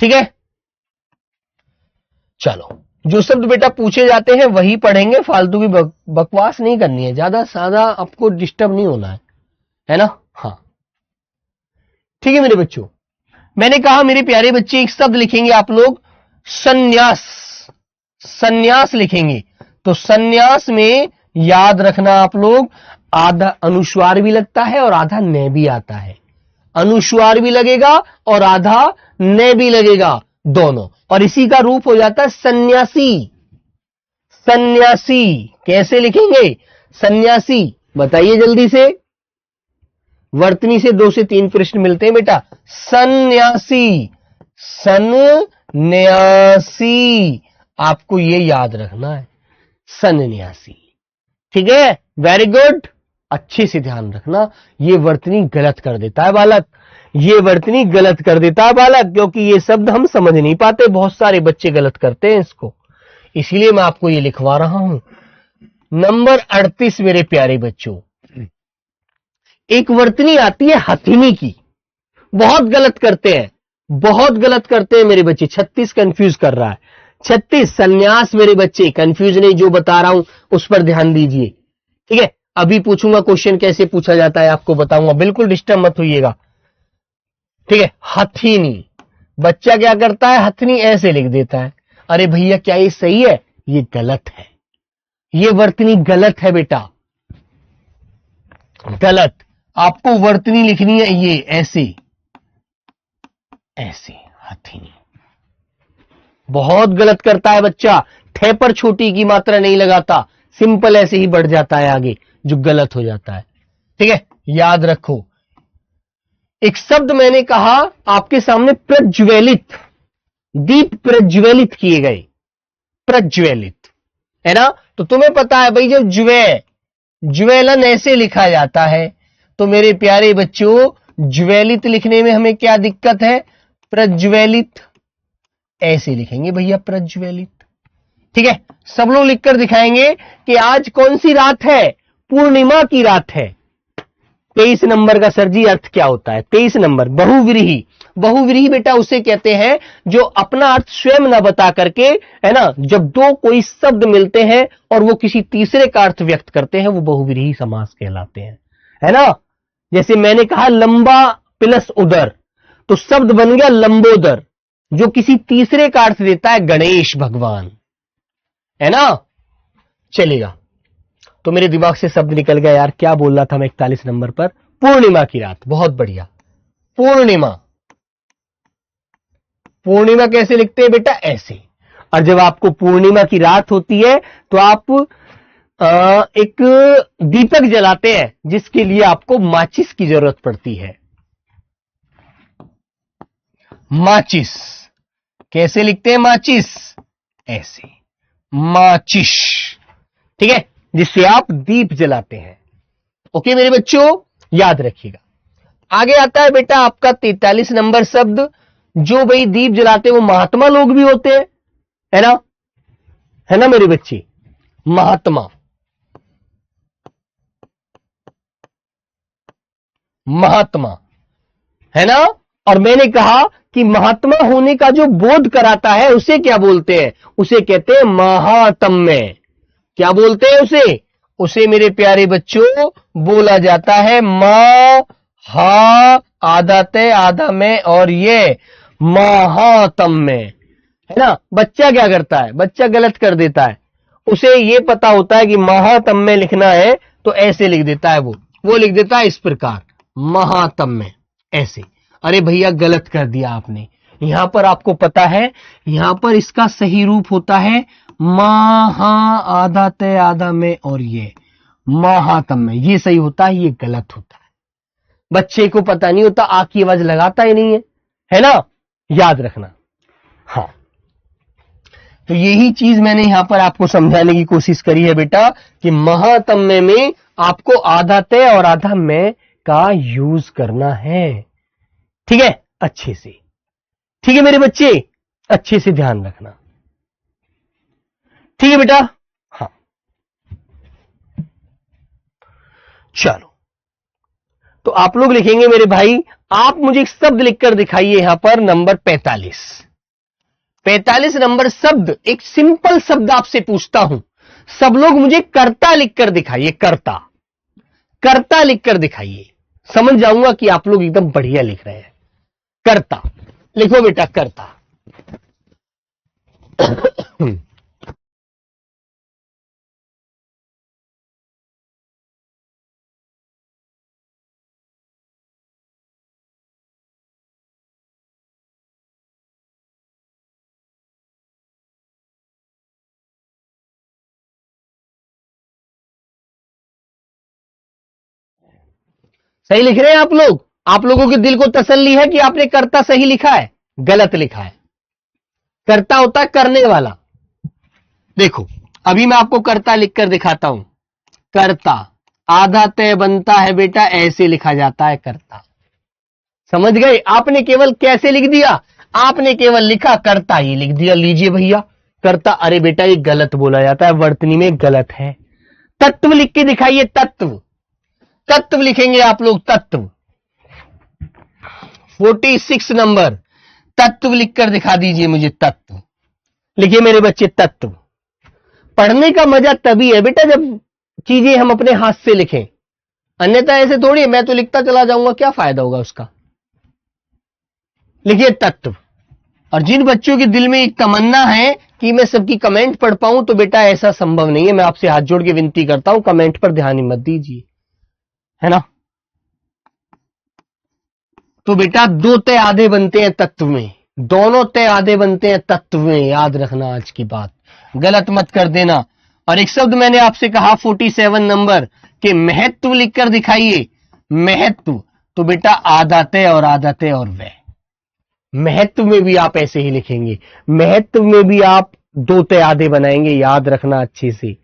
ठीक है। चलो, जो शब्द बेटा पूछे जाते हैं वही पढ़ेंगे, फालतू की बकवास नहीं करनी है, ज्यादा सादा आपको डिस्टर्ब नहीं होना है ना। हाँ, ठीक है मेरे बच्चों। मैंने कहा मेरे प्यारे बच्चे, एक शब्द लिखेंगे आप लोग, संन्यास। संन्यास लिखेंगे, तो संन्यास में याद रखना आप लोग, आधा अनुस्वार भी लगता है और आधा न भी आता है। अनुस्वार भी लगेगा और आधा न भी लगेगा, दोनों, और इसी का रूप हो जाता है सन्यासी। सन्यासी कैसे लिखेंगे, सन्यासी, बताइए जल्दी से। वर्तनी से 2 से 3 प्रश्न मिलते हैं बेटा। सन्यासी, सन्यासी, आपको ये याद रखना है, सन्यासी। ठीक है, वेरी गुड, अच्छे से ध्यान रखना। ये वर्तनी गलत कर देता है बालक, ये वर्तनी गलत कर देता है बालक, क्योंकि ये शब्द हम समझ नहीं पाते, बहुत सारे बच्चे गलत करते हैं इसको, इसीलिए मैं आपको ये लिखवा रहा हूं। नंबर 38 मेरे प्यारे बच्चों, एक वर्तनी आती है हथिनी की, बहुत गलत करते हैं, बहुत गलत करते हैं मेरे बच्चे। 36 कंफ्यूज कर रहा है, 36 सन्यास मेरे बच्चे, कंफ्यूज नहीं, जो बता रहा हूं उस पर ध्यान दीजिए। ठीक है, अभी पूछूंगा क्वेश्चन कैसे पूछा जाता है आपको बताऊंगा, बिल्कुल डिस्टर्ब मत होइएगा। ठीक है, हथिनी, बच्चा क्या करता है, हथिनी ऐसे लिख देता है। अरे भैया क्या ये सही है? ये गलत है, ये वर्तनी गलत है बेटा, गलत। आपको वर्तनी लिखनी है ये ऐसे, ऐसे, हथिनी। बहुत गलत करता है बच्चा, ठे पर छोटी की मात्रा नहीं लगाता, सिंपल ऐसे ही बढ़ जाता है आगे, जो गलत हो जाता है। ठीक है, याद रखो। एक शब्द मैंने कहा आपके सामने, प्रज्वलित, दीप प्रज्वलित किए गए, प्रज्वलित, है ना? तो तुम्हें पता है भाई, जब ज्वेलन ऐसे लिखा जाता है, तो मेरे प्यारे बच्चों ज्वेलित लिखने में हमें क्या दिक्कत है? प्रज्वलित ऐसे लिखेंगे भैया, प्रज्वलित। ठीक है, सब लोग लिखकर दिखाएंगे कि आज कौन सी रात है? पूर्णिमा की रात है। 23 नंबर का सर जी अर्थ क्या होता है? 23 नंबर, बहुव्रीहि। बहुव्रीहि बेटा उसे कहते हैं जो अपना अर्थ स्वयं ना बता करके, है ना, जब दो कोई शब्द मिलते हैं और वो किसी तीसरे का अर्थ व्यक्त करते हैं, वो बहुव्रीहि समास कहलाते हैं, है ना? जैसे मैंने कहा लंबा प्लस उदर, तो शब्द बन गया लंबोदर, जो किसी तीसरे का अर्थ देता है गणेश भगवान, है ना? चलेगा। तो मेरे दिमाग से शब्द निकल गया यार, क्या बोल रहा था मैं 41 नंबर पर? पूर्णिमा की रात, बहुत बढ़िया। पूर्णिमा, पूर्णिमा कैसे लिखते हैं बेटा? ऐसे। और जब आपको पूर्णिमा की रात होती है तो आप एक दीपक जलाते हैं, जिसके लिए आपको माचिस की जरूरत पड़ती है। माचिस कैसे लिखते हैं? माचिस ऐसे, माचिस। ठीक है, जिससे आप दीप जलाते हैं। ओके मेरे बच्चों, याद रखिएगा। आगे आता है बेटा आपका 43 नंबर शब्द, जो भाई दीप जलाते हैं वो महात्मा लोग भी होते हैं, है ना? है ना मेरे बच्चे? महात्मा, महात्मा, है ना? और मैंने कहा कि महात्मा होने का जो बोध कराता है उसे क्या बोलते हैं? उसे कहते हैं महात्म्य। क्या बोलते हैं उसे? उसे मेरे प्यारे बच्चों बोला जाता है मा, हा, आधा ते आधा में और ये महात्म्य, है ना? बच्चा क्या करता है? बच्चा गलत कर देता है, उसे ये पता होता है कि महात्म्य लिखना है तो ऐसे लिख देता है, वो लिख देता है इस प्रकार, महात्म्य ऐसे। अरे भैया गलत कर दिया आपने, यहां पर आपको पता है, यहां पर इसका सही रूप होता है महा, आधा ते आधा में और ये महात्म्य, ये सही होता है, ये गलत होता है। बच्चे को पता नहीं होता, आ की आवाज लगाता ही नहीं है ना? याद रखना। हाँ, तो यही चीज मैंने यहां पर आपको समझाने की कोशिश करी है बेटा, कि महात्म्य में आपको आधा तय और आधा मैं का यूज करना है। ठीक है, अच्छे से। ठीक है मेरे बच्चे, अच्छे से ध्यान रखना। ठीक है बेटा? हाँ, चलो। तो आप लोग लिखेंगे मेरे भाई, आप मुझे एक शब्द लिखकर दिखाइए यहां पर नंबर 45। 45 नंबर शब्द, एक सिंपल शब्द आपसे पूछता हूं, सब लोग मुझे कर्ता लिखकर दिखाइए, कर्ता, कर्ता लिखकर दिखाइए, समझ जाऊंगा कि आप लोग एकदम बढ़िया लिख रहे हैं। कर्ता लिखो बेटा, कर्ता। सही लिख रहे हैं आप लोग? आप लोगों के दिल को तसल्ली है कि आपने कर्ता सही लिखा है? गलत लिखा है। कर्ता होता है करने वाला। देखो अभी मैं आपको कर्ता लिखकर दिखाता हूं। कर्ता आधा तय बनता है बेटा, ऐसे लिखा जाता है कर्ता। समझ गए? आपने केवल कैसे लिख दिया? आपने केवल लिखा कर्ता ही लिख दिया। लीजिए भैया कर्ता। अरे बेटा ये गलत बोला जाता है, वर्तनी में गलत है। तत्व लिख के दिखाइए। तत्व, तत्व लिखेंगे आप लोग। तत्व 46 नंबर तत्व लिखकर दिखा दीजिए मुझे। तत्व लिखिए मेरे बच्चे। तत्व। पढ़ने का मजा तभी है बेटा जब चीजें हम अपने हाथ से लिखें, अन्यथा ऐसे थोड़ी है मैं तो लिखता चला जाऊंगा, क्या फायदा होगा उसका। लिखिए तत्व। और जिन बच्चों के दिल में एक तमन्ना है कि मैं सबकी कमेंट पढ़ पाऊं, तो बेटा ऐसा संभव नहीं है। मैं आपसे हाथ जोड़ के विनती करता हूं, कमेंट पर ध्यान ही मत दीजिए, है ना। तो बेटा दो तय आधे बनते हैं तत्व में, दोनों तय आधे बनते हैं तत्व में। याद रखना आज की बात, गलत मत कर देना। और एक शब्द मैंने आपसे कहा 47 नंबर के महत्व लिखकर दिखाइए। महत्व तो बेटा आधा तय और आधा तय और वह। महत्व में भी आप ऐसे ही लिखेंगे। महत्व में भी आप दो तय आधे बनाएंगे। याद रखना अच्छे से,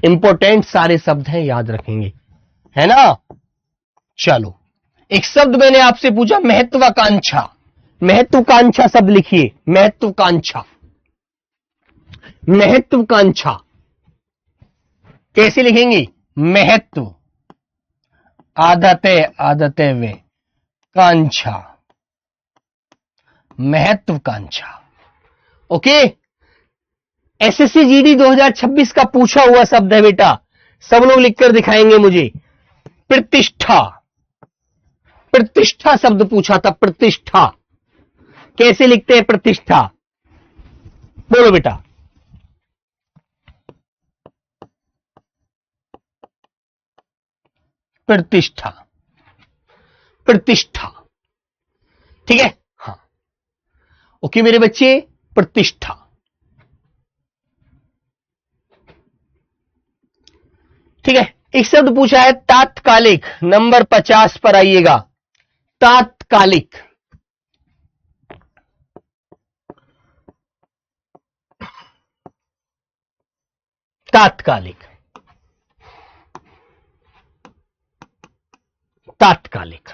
इंपॉर्टेंट सारे शब्द हैं, याद रखेंगे, है ना। चलो एक शब्द मैंने आपसे पूछा महत्वाकांक्षा। महत्वाकांक्षा शब्द लिखिए। महत्वाकांक्षा, महत्वाकांक्षा कैसे लिखेंगे? महत्व आदत वे कांक्षा, महत्वाकांक्षा। ओके। एसएससी जीडी 2026 का पूछा हुआ शब्द है बेटा, सब लोग लिखकर दिखाएंगे मुझे। प्रतिष्ठा, प्रतिष्ठा शब्द पूछा था। प्रतिष्ठा कैसे लिखते हैं? प्रतिष्ठा बोलो बेटा। प्रतिष्ठा, प्रतिष्ठा, ठीक है। हाँ ओके मेरे बच्चे, प्रतिष्ठा। ठीक है। एक शब्द पूछा है तात्कालिक। नंबर 50 पर आइएगा। तात्कालिक, तात्कालिक, तात्कालिक,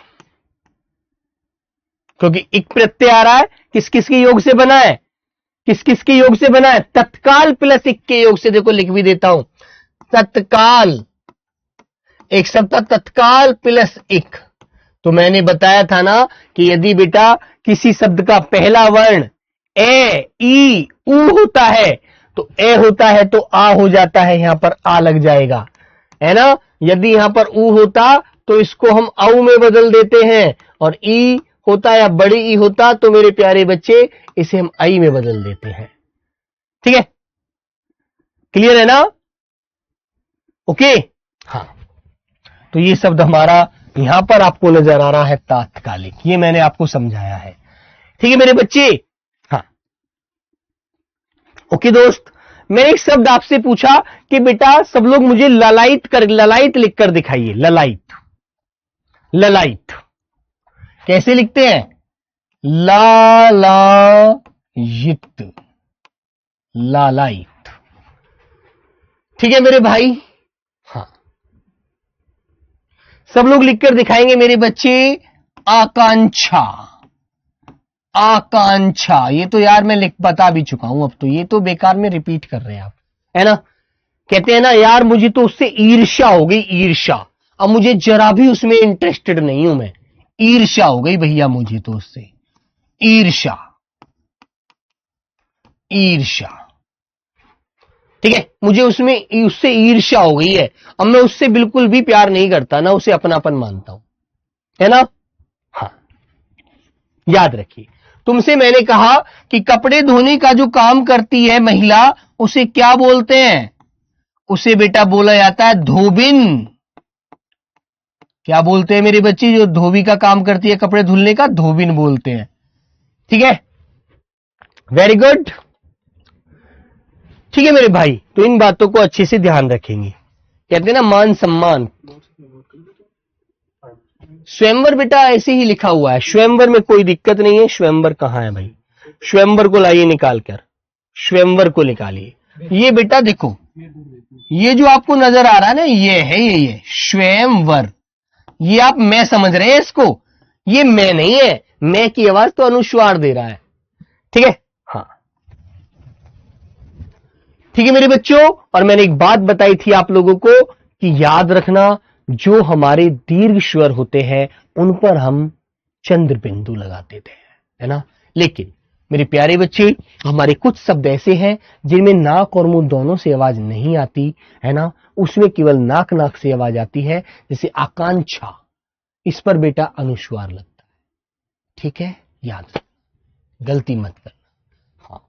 क्योंकि एक प्रत्यय आ रहा है, किस किस के योग से बना है? किस किस के योग से बना है? तत्काल प्लस इक के योग से। देखो लिख भी देता हूं। तत्काल, एक शब्द था तत्काल प्लस इक। तो मैंने बताया था ना कि यदि बेटा किसी शब्द का पहला वर्ण ए, ई, उ होता है, तो ए होता है तो आ हो जाता है, यहां पर आ लग जाएगा, है ना। यदि यहां पर उ होता तो इसको हम औ में बदल देते हैं, और ई होता या बड़ी ई होता तो मेरे प्यारे बच्चे इसे हम आई में बदल देते हैं। ठीक है, क्लियर है ना? ओके। हाँ, तो ये शब्द हमारा यहां पर आपको नजर आ रहा है तात्कालिक, ये मैंने आपको समझाया है। ठीक है मेरे बच्चे। हाँ ओके दोस्त, मैंने एक शब्द आपसे पूछा कि बेटा सब लोग मुझे ललाइत लिखकर दिखाइए। ललाइत, ललाइत कैसे लिखते हैं? लालायित, लालाइत। ठीक है मेरे भाई। हाँ, सब लोग लिखकर दिखाएंगे मेरे बच्चे। आकांक्षा, आकांक्षा, ये तो यार मैं बता भी चुका हूं, अब तो ये तो बेकार में रिपीट कर रहे हैं आप, है ना। कहते हैं ना यार मुझे तो उससे ईर्ष्या हो गई, ईर्ष्या। अब मुझे जरा भी उसमें इंटरेस्टेड नहीं हूं मैं, ईर्ष्या हो गई भैया मुझे तो उससे। ईर्ष्या, ईर्ष्या, ठीक है, मुझे उससे ईर्ष्या हो गई है। अब मैं उससे बिल्कुल भी प्यार नहीं करता, ना उसे अपनापन मानता हूं, है ना। हाँ, याद रखिए, तुमसे मैंने कहा कि कपड़े धोने का जो काम करती है महिला, उसे क्या बोलते हैं? उसे बेटा बोला जाता है धोबिन। क्या बोलते हैं मेरे बच्चे? जो धोबी का काम करती है कपड़े धुलने का, धोबिन बोलते हैं। ठीक है, वेरी गुड। ठीक है मेरे भाई, तो इन बातों को अच्छे से ध्यान रखेंगे। कहते हैं ना मान सम्मान, स्वयंवर बेटा ऐसे ही लिखा हुआ है, स्वयंवर में कोई दिक्कत नहीं है। स्वयंवर कहां है भाई? स्वयंवर को लाइए निकाल कर, स्वयंवर को निकालिए। ये बेटा देखो, ये जो आपको नजर आ रहा है ना, ये है ये स्वयंवर। ये आप मैं समझ रहे हैं इसको, ये मैं नहीं है, मैं की आवाज तो अनुस्वार दे रहा है। ठीक है, हाँ ठीक है मेरे बच्चों। और मैंने एक बात बताई थी आप लोगों को कि याद रखना, जो हमारे दीर्घ स्वर होते हैं उन पर हम चंद्र बिंदु लगा देते हैं, है ना। लेकिन मेरे प्यारे बच्चे, हमारे कुछ शब्द ऐसे हैं जिनमें नाक और मुंह दोनों से आवाज नहीं आती, है ना। उसमें केवल नाक नाक से आवाज आती है, जैसे आकांक्षा, इस पर बेटा अनुस्वार लगता है। ठीक है, याद रख, गलती मत करना। हाँ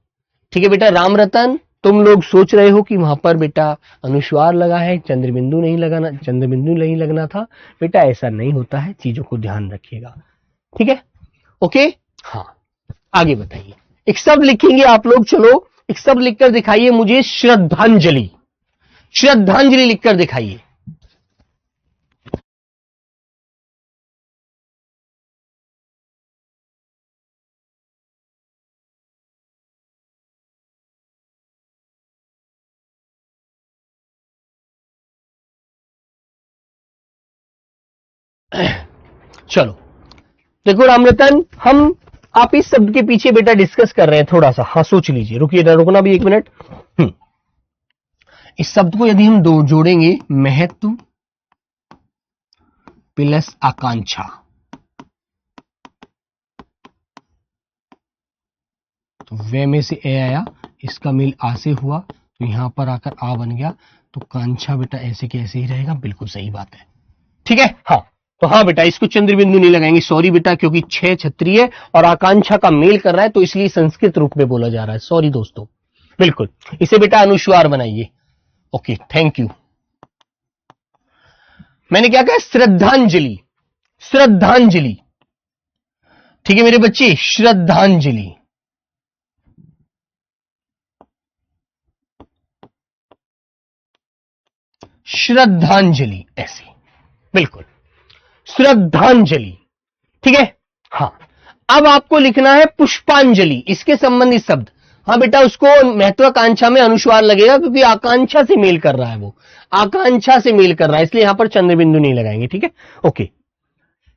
ठीक है बेटा। राम रतन, तुम लोग सोच रहे हो कि वहां पर बेटा अनुस्वार लगा है, चंद्रबिंदु नहीं लगाना, चंद्रबिंदु नहीं लगना था। बेटा ऐसा नहीं होता है, चीजों को ध्यान रखिएगा। ठीक है, ओके। हाँ आगे बताइए, एक शब्द लिखेंगे आप लोग। चलो एक शब्द लिखकर दिखाइए मुझे, श्रद्धांजलि। श्रद्धांजलि लिखकर दिखाइए। चलो देखो रामरतन, हम आप इस शब्द के पीछे बेटा डिस्कस कर रहे हैं थोड़ा सा। हाँ सोच लीजिए, रुकिए, रुकना भी 1 मिनट। इस शब्द को यदि हम दो जोड़ेंगे, महत्व प्लस आकांक्षा, तो वे में से ए आया, इसका मेल आ से हुआ, तो यहां पर आकर आ बन गया, तो कांछा बेटा ऐसे के ऐसे ही रहेगा। बिल्कुल सही बात है। ठीक है, हाँ तो हाँ बेटा, इसको चंद्र बिंदु नहीं लगाएंगे, सॉरी बेटा, क्योंकि 6 क्षत्रिय और आकांक्षा का मेल कर रहा है, तो इसलिए संस्कृत रूप में बोला जा रहा है। सॉरी दोस्तों, बिल्कुल इसे बेटा अनुस्वार बनाइए। Okay, thank you. मैंने क्या कहा? श्रद्धांजलि, श्रद्धांजलि। ठीक है मेरे बच्चे, श्रद्धांजलि। श्रद्धांजलि, ऐसे, बिल्कुल श्रद्धांजलि। ठीक है, हाँ। अब आपको लिखना है पुष्पांजलि, इसके संबंधित शब्द। हाँ बेटा, उसको महत्वाकांक्षा में अनुस्वार लगेगा, क्योंकि आकांक्षा से मेल कर रहा है, वो आकांक्षा से मेल कर रहा है, इसलिए यहां पर चंद्र बिंदु नहीं लगाएंगे। ठीक है, ओके,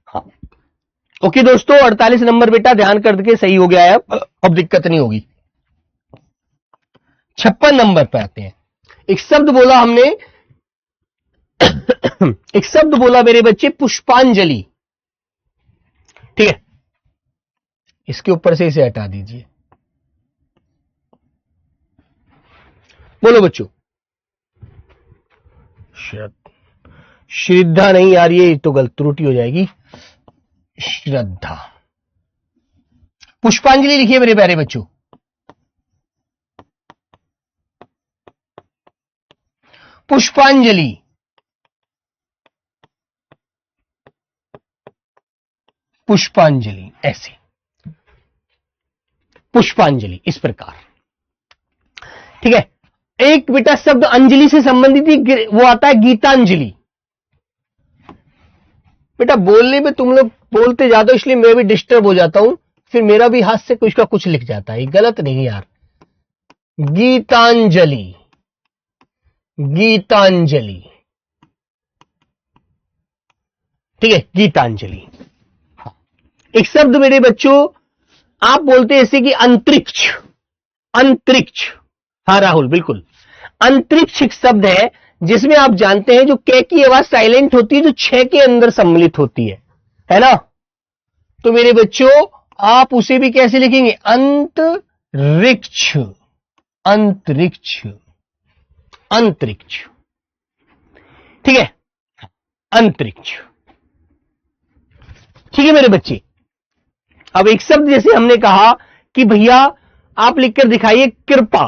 हाँ ओके दोस्तों। 48 नंबर बेटा ध्यान करके सही हो गया है, अब दिक्कत नहीं होगी। 56 नंबर पे आते हैं। एक शब्द बोला हमने एक शब्द बोला मेरे बच्चे, पुष्पांजलि। ठीक है, इसके ऊपर से इसे हटा दीजिए। बोलो बच्चों, श्रद्धा नहीं यार, ये तो गलत त्रुटि हो जाएगी। श्रद्धा, पुष्पांजलि लिखिए मेरे प्यारे बच्चों। पुष्पांजलि, पुष्पांजलि, ऐसे पुष्पांजलि, इस प्रकार। ठीक है, एक बेटा शब्द अंजलि से संबंधित ही वो आता है गीतांजलि। बेटा बोलने में तुम लोग बोलते ज्यादा, इसलिए मैं भी डिस्टर्ब हो जाता हूं, फिर मेरा भी हाथ से कुछ का कुछ लिख जाता है, गलत नहीं यार। गीतांजलि, गीतांजलि। ठीक है, गीतांजलि। हाँ। एक शब्द मेरे बच्चों आप बोलते हैं ऐसे कि अंतरिक्ष, अंतरिक्ष। हाँ राहुल, बिल्कुल अंतरिक्ष एक शब्द है जिसमें आप जानते हैं जो के की आवाज साइलेंट होती है, जो 6 के अंदर सम्मिलित होती है ना। तो मेरे बच्चों आप उसे भी कैसे लिखेंगे? अंतरिक्ष, अंतरिक्ष, अंतरिक्ष। ठीक है, अंतरिक्ष। ठीक है मेरे बच्चे। अब एक शब्द जैसे हमने कहा कि भैया आप लिखकर दिखाइए कृपा,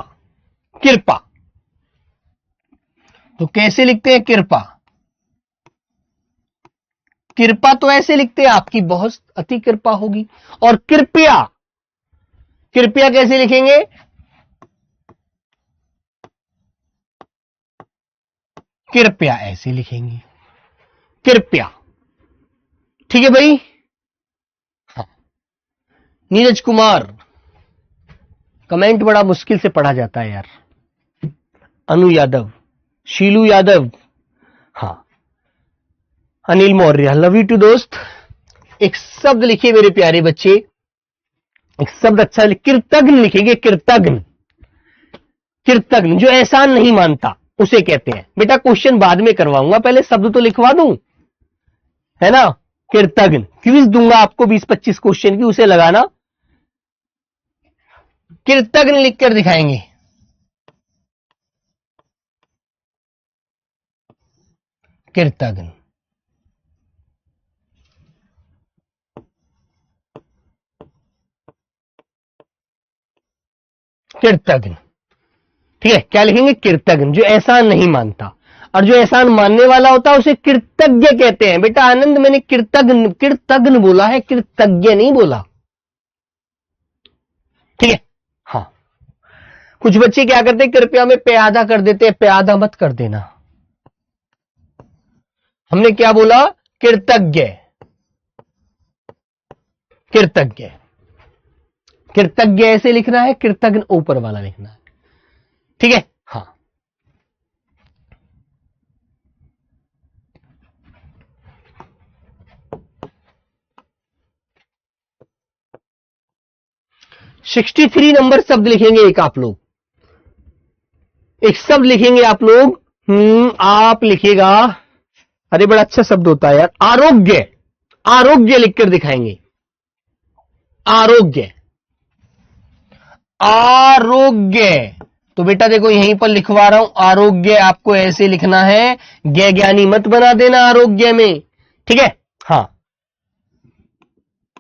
कृपा। तो कैसे लिखते हैं कृपा? कृपा तो ऐसे लिखते हैं, आपकी बहुत अति कृपा होगी। और कृपया, कृपया कैसे लिखेंगे? कृपया ऐसे लिखेंगे, कृपया। ठीक है भाई। हाँ, नीरज कुमार, कमेंट बड़ा मुश्किल से पढ़ा जाता है यार। अनु यादव, शीलू यादव, हाँ, Anil Maurya, love you too दोस्त। एक शब्द लिखिए मेरे प्यारे बच्चे, एक शब्द अच्छा कृतज्ञ लिखेंगे, कृतज्ञ। कृतज्ञ जो एहसान नहीं मानता उसे कहते हैं। बेटा क्वेश्चन बाद में करवाऊंगा, पहले शब्द तो लिखवा दूं, है ना। कृतज्ञ, क्विज दूंगा आपको 20-25 क्वेश्चन की, उसे लगाना। कृतज्ञ लिखकर दिखाएंगे। कृतज्ञ, कृतज्ञ, ठीक है। क्या लिखेंगे? कृतज्ञ, जो एहसान नहीं मानता। और जो एहसान मानने वाला होता है उसे कृतज्ञ कहते हैं। बेटा आनंद, मैंने कृतज्ञ कृतज्ञ बोला है, कृतज्ञ नहीं बोला, ठीक है। हाँ, कुछ बच्चे क्या करते हैं, कृपया में प्यादा कर देते हैं, प्यादा मत कर देना। हमने क्या बोला? कृतज्ञ, कृतज्ञ। कृतज्ञ ऐसे लिखना है, कृतज्ञ ऊपर वाला लिखना है, ठीक है। हाँ, सिक्सटी 63 नंबर शब्द लिखेंगे एक आप लोग, एक शब्द लिखेंगे आप लोग। आप लिखेगा, अरे बड़ा अच्छा शब्द होता है यार, आरोग्य। आरोग्य लिखकर दिखाएंगे, आरोग्य, आरोग्य। तो बेटा देखो यहीं पर लिखवा रहा हूं, आरोग्य आपको ऐसे लिखना है, ज्ञानी मत बना देना आरोग्य में, ठीक है। हाँ,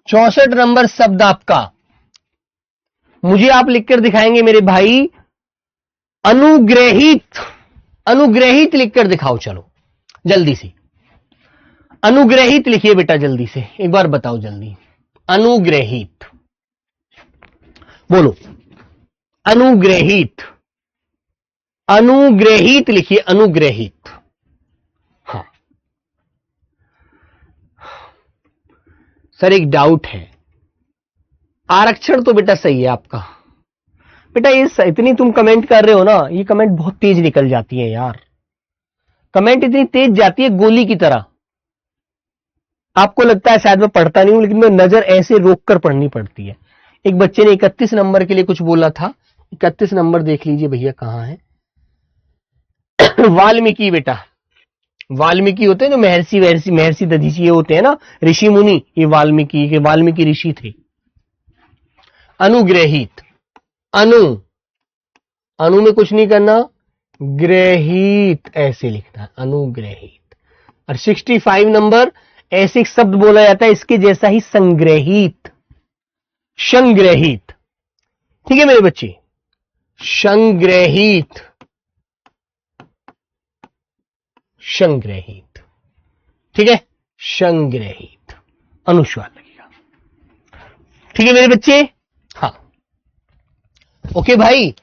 64 नंबर शब्द आपका, मुझे आप लिखकर दिखाएंगे मेरे भाई, अनुग्रहित। अनुग्रहित लिखकर दिखाओ, चलो जल्दी से। अनुग्रहित लिखिए बेटा जल्दी से, एक बार बताओ जल्दी। अनुग्रहित बोलो, अनुग्रहित, अनुग्रहित लिखिए, अनुग्रहित। हाँ सर, एक डाउट है, आरक्षण तो बेटा सही है आपका। बेटा ये इतनी तुम कमेंट कर रहे हो ना, ये कमेंट बहुत तेज निकल जाती है यार, कमेंट इतनी तेज जाती है गोली की तरह। आपको लगता है शायद मैं पढ़ता नहीं हूं, लेकिन मैं नजर ऐसे रोक कर पढ़नी पड़ती है। एक बच्चे ने 31 नंबर के लिए कुछ बोला था, 31 नंबर देख लीजिए भैया कहां है। वाल्मीकि बेटा, वाल्मीकि होते हैं जो महर्षि महर्षि महर्षि दधीची ये होते हैं ना, ऋषि मुनि, ये वाल्मीकि के वाल्मीकि ऋषि थे। अनुग्रहित, अनु, अनु में कुछ नहीं करना, ग्रहित ऐसे लिखना, अनुग्रहित। और 65 नंबर, ऐसे एक शब्द बोला जाता है इसके जैसा ही, संग्रहित, संग्रहित, ठीक है मेरे बच्चे, संग्रहित, संग्रहित, ठीक है, संग्रहित, अनुस्वार लगेगा, ठीक है मेरे बच्चे। हाँ ओके भाई,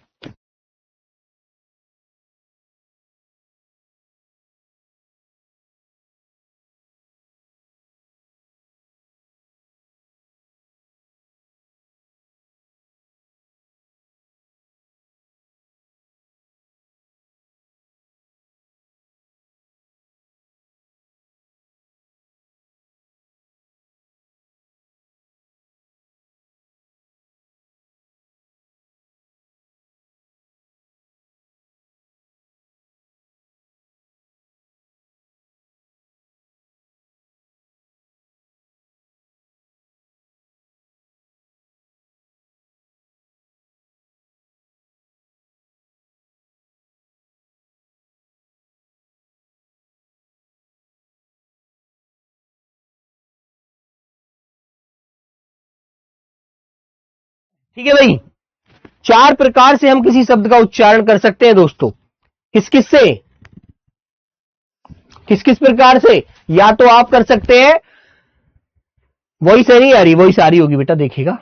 ठीक है भाई। 4 प्रकार से हम किसी शब्द का उच्चारण कर सकते हैं दोस्तों, किस किस से, किस किस प्रकार से। या तो आप कर सकते हैं, वॉइस नहीं आ रही, वॉइस आ रही होगी बेटा देखिएगा।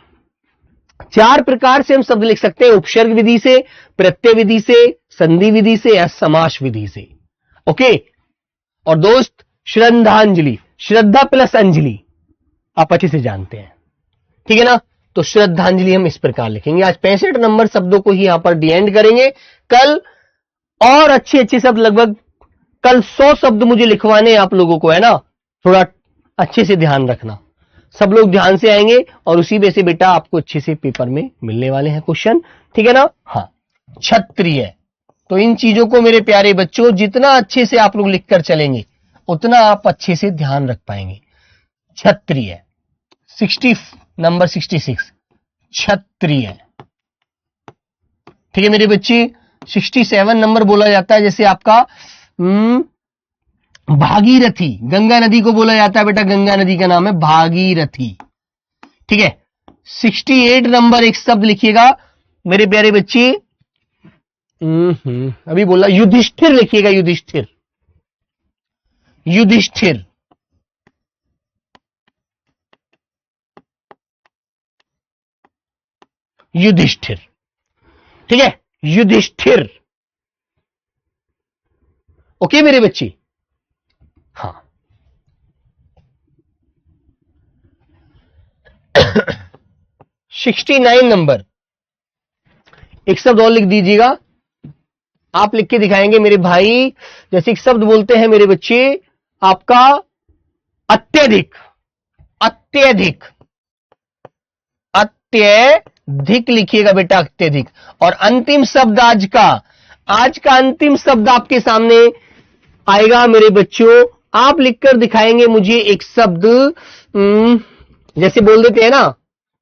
4 प्रकार से हम शब्द लिख सकते हैं, उपसर्ग विधि से, प्रत्यय विधि से, संधि विधि से, या समास विधि से। ओके। और दोस्त श्रद्धांजलि, श्रद्धा प्लस अंजलि, आप अच्छे से जानते हैं, ठीक है ना। तो श्रद्धांजलि हम इस प्रकार लिखेंगे। आज 65 नंबर शब्दों को ही यहां पर डी एंड करेंगे। कल और अच्छे अच्छे शब्द, लगभग कल 100 शब्द मुझे लिखवाने हैं आप लोगों को, है ना। थोड़ा अच्छे से ध्यान रखना, सब लोग ध्यान से आएंगे और उसी में से बेटा आपको अच्छे से पेपर में मिलने वाले हैं क्वेश्चन, ठीक है ना। हाँ, क्षत्रिय, तो इन चीजों को मेरे प्यारे बच्चों जितना अच्छे से आप लोग लिखकर चलेंगे उतना आप अच्छे से ध्यान रख पाएंगे। क्षत्रिय, 60 नंबर 66 क्षत्रिय, ठीक है मेरे बच्चे। 67 नंबर बोला जाता है जैसे आपका भागीरथी, गंगा नदी को बोला जाता है बेटा, गंगा नदी का नाम है भागीरथी, ठीक है। 68 नंबर एक शब्द लिखिएगा मेरे प्यारे बच्चे, अभी बोला युधिष्ठिर लिखिएगा, युधिष्ठिर, युधिष्ठिर, युधिष्ठिर, ठीक है, युधिष्ठिर। ओके मेरे बच्चे, हाँ। 69 नंबर एक शब्द और लिख दीजिएगा, आप लिख के दिखाएंगे मेरे भाई। जैसे एक शब्द बोलते हैं मेरे बच्चे आपका अत्यधिक, अत्यधिक, अत्यधिक लिखिएगा बेटा, अत्यधिक। और अंतिम शब्द आज का अंतिम शब्द आपके सामने आएगा मेरे बच्चों, आप लिखकर दिखाएंगे मुझे एक शब्द, जैसे बोल देते हैं ना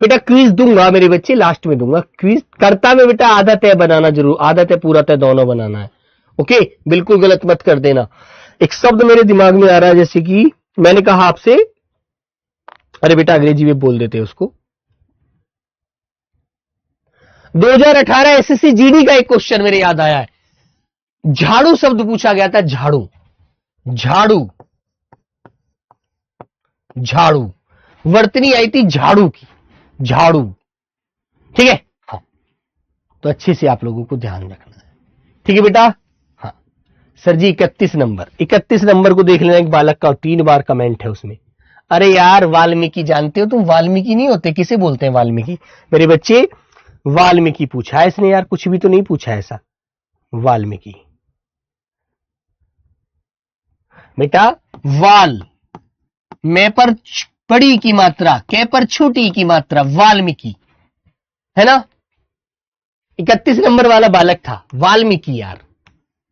बेटा, क्विज दूंगा मेरे बच्चे, लास्ट में दूंगा क्विज। करता में बेटा आधा तय बनाना जरूर, आधा तय पूरा तय दोनों बनाना है, ओके, बिल्कुल गलत मत कर देना। एक शब्द मेरे दिमाग में आ रहा है, जैसे कि मैंने कहा आपसे, अरे बेटा अंग्रेजी में बोल देते हैं उसको। 2018 एसएससी जीडी का एक क्वेश्चन मेरे याद आया है, झाड़ू शब्द पूछा गया था, झाड़ू, झाड़ू, झाड़ू, वर्तनी आई थी झाड़ू की, झाड़ू, ठीक है। हाँ, तो अच्छे से आप लोगों को ध्यान रखना है, ठीक है बेटा। हाँ सर जी 31 नंबर को देख लेना, एक बालक का 3 बार कमेंट है उसमें, अरे यार वाल्मीकि जानते हो तुम, वाल्मीकि नहीं होते, किसे बोलते हैं वाल्मीकि मेरे बच्चे, वाल्मीकि पूछा है इसने यार, कुछ भी तो नहीं पूछा ऐसा, वाल्मीकि बेटा, वाल, मैं पर बड़ी की मात्रा, कै पर छोटी की मात्रा, वाल्मीकि, है ना। 31 नंबर वाला बालक था वाल्मीकि, यार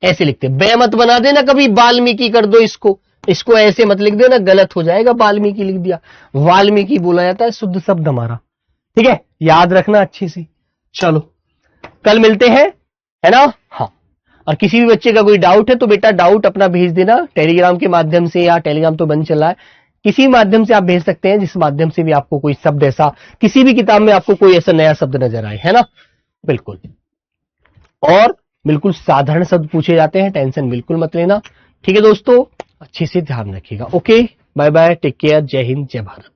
ऐसे लिखते, बे मत बना देना कभी, वाल्मीकि कर दो इसको, इसको ऐसे मत लिख देना, गलत हो जाएगा, वाल्मीकि लिख दिया, वाल्मीकि बोला जाता है शुद्ध शब्द हमारा, ठीक है, याद रखना अच्छे से। चलो कल मिलते हैं, है ना। हाँ, और किसी भी बच्चे का कोई डाउट है तो बेटा डाउट अपना भेज देना टेलीग्राम के माध्यम से, या टेलीग्राम तो बंद चल रहा है, किसी माध्यम से आप भेज सकते हैं, जिस माध्यम से भी आपको कोई शब्द ऐसा, किसी भी किताब में आपको कोई ऐसा नया शब्द नजर आए, है ना, बिल्कुल। और बिल्कुल साधारण शब्द पूछे जाते हैं, टेंशन बिल्कुल मत लेना, ठीक है दोस्तों, अच्छे से ध्यान रखिएगा। Okay, bye bye, take care, जय हिंद, जय भारत।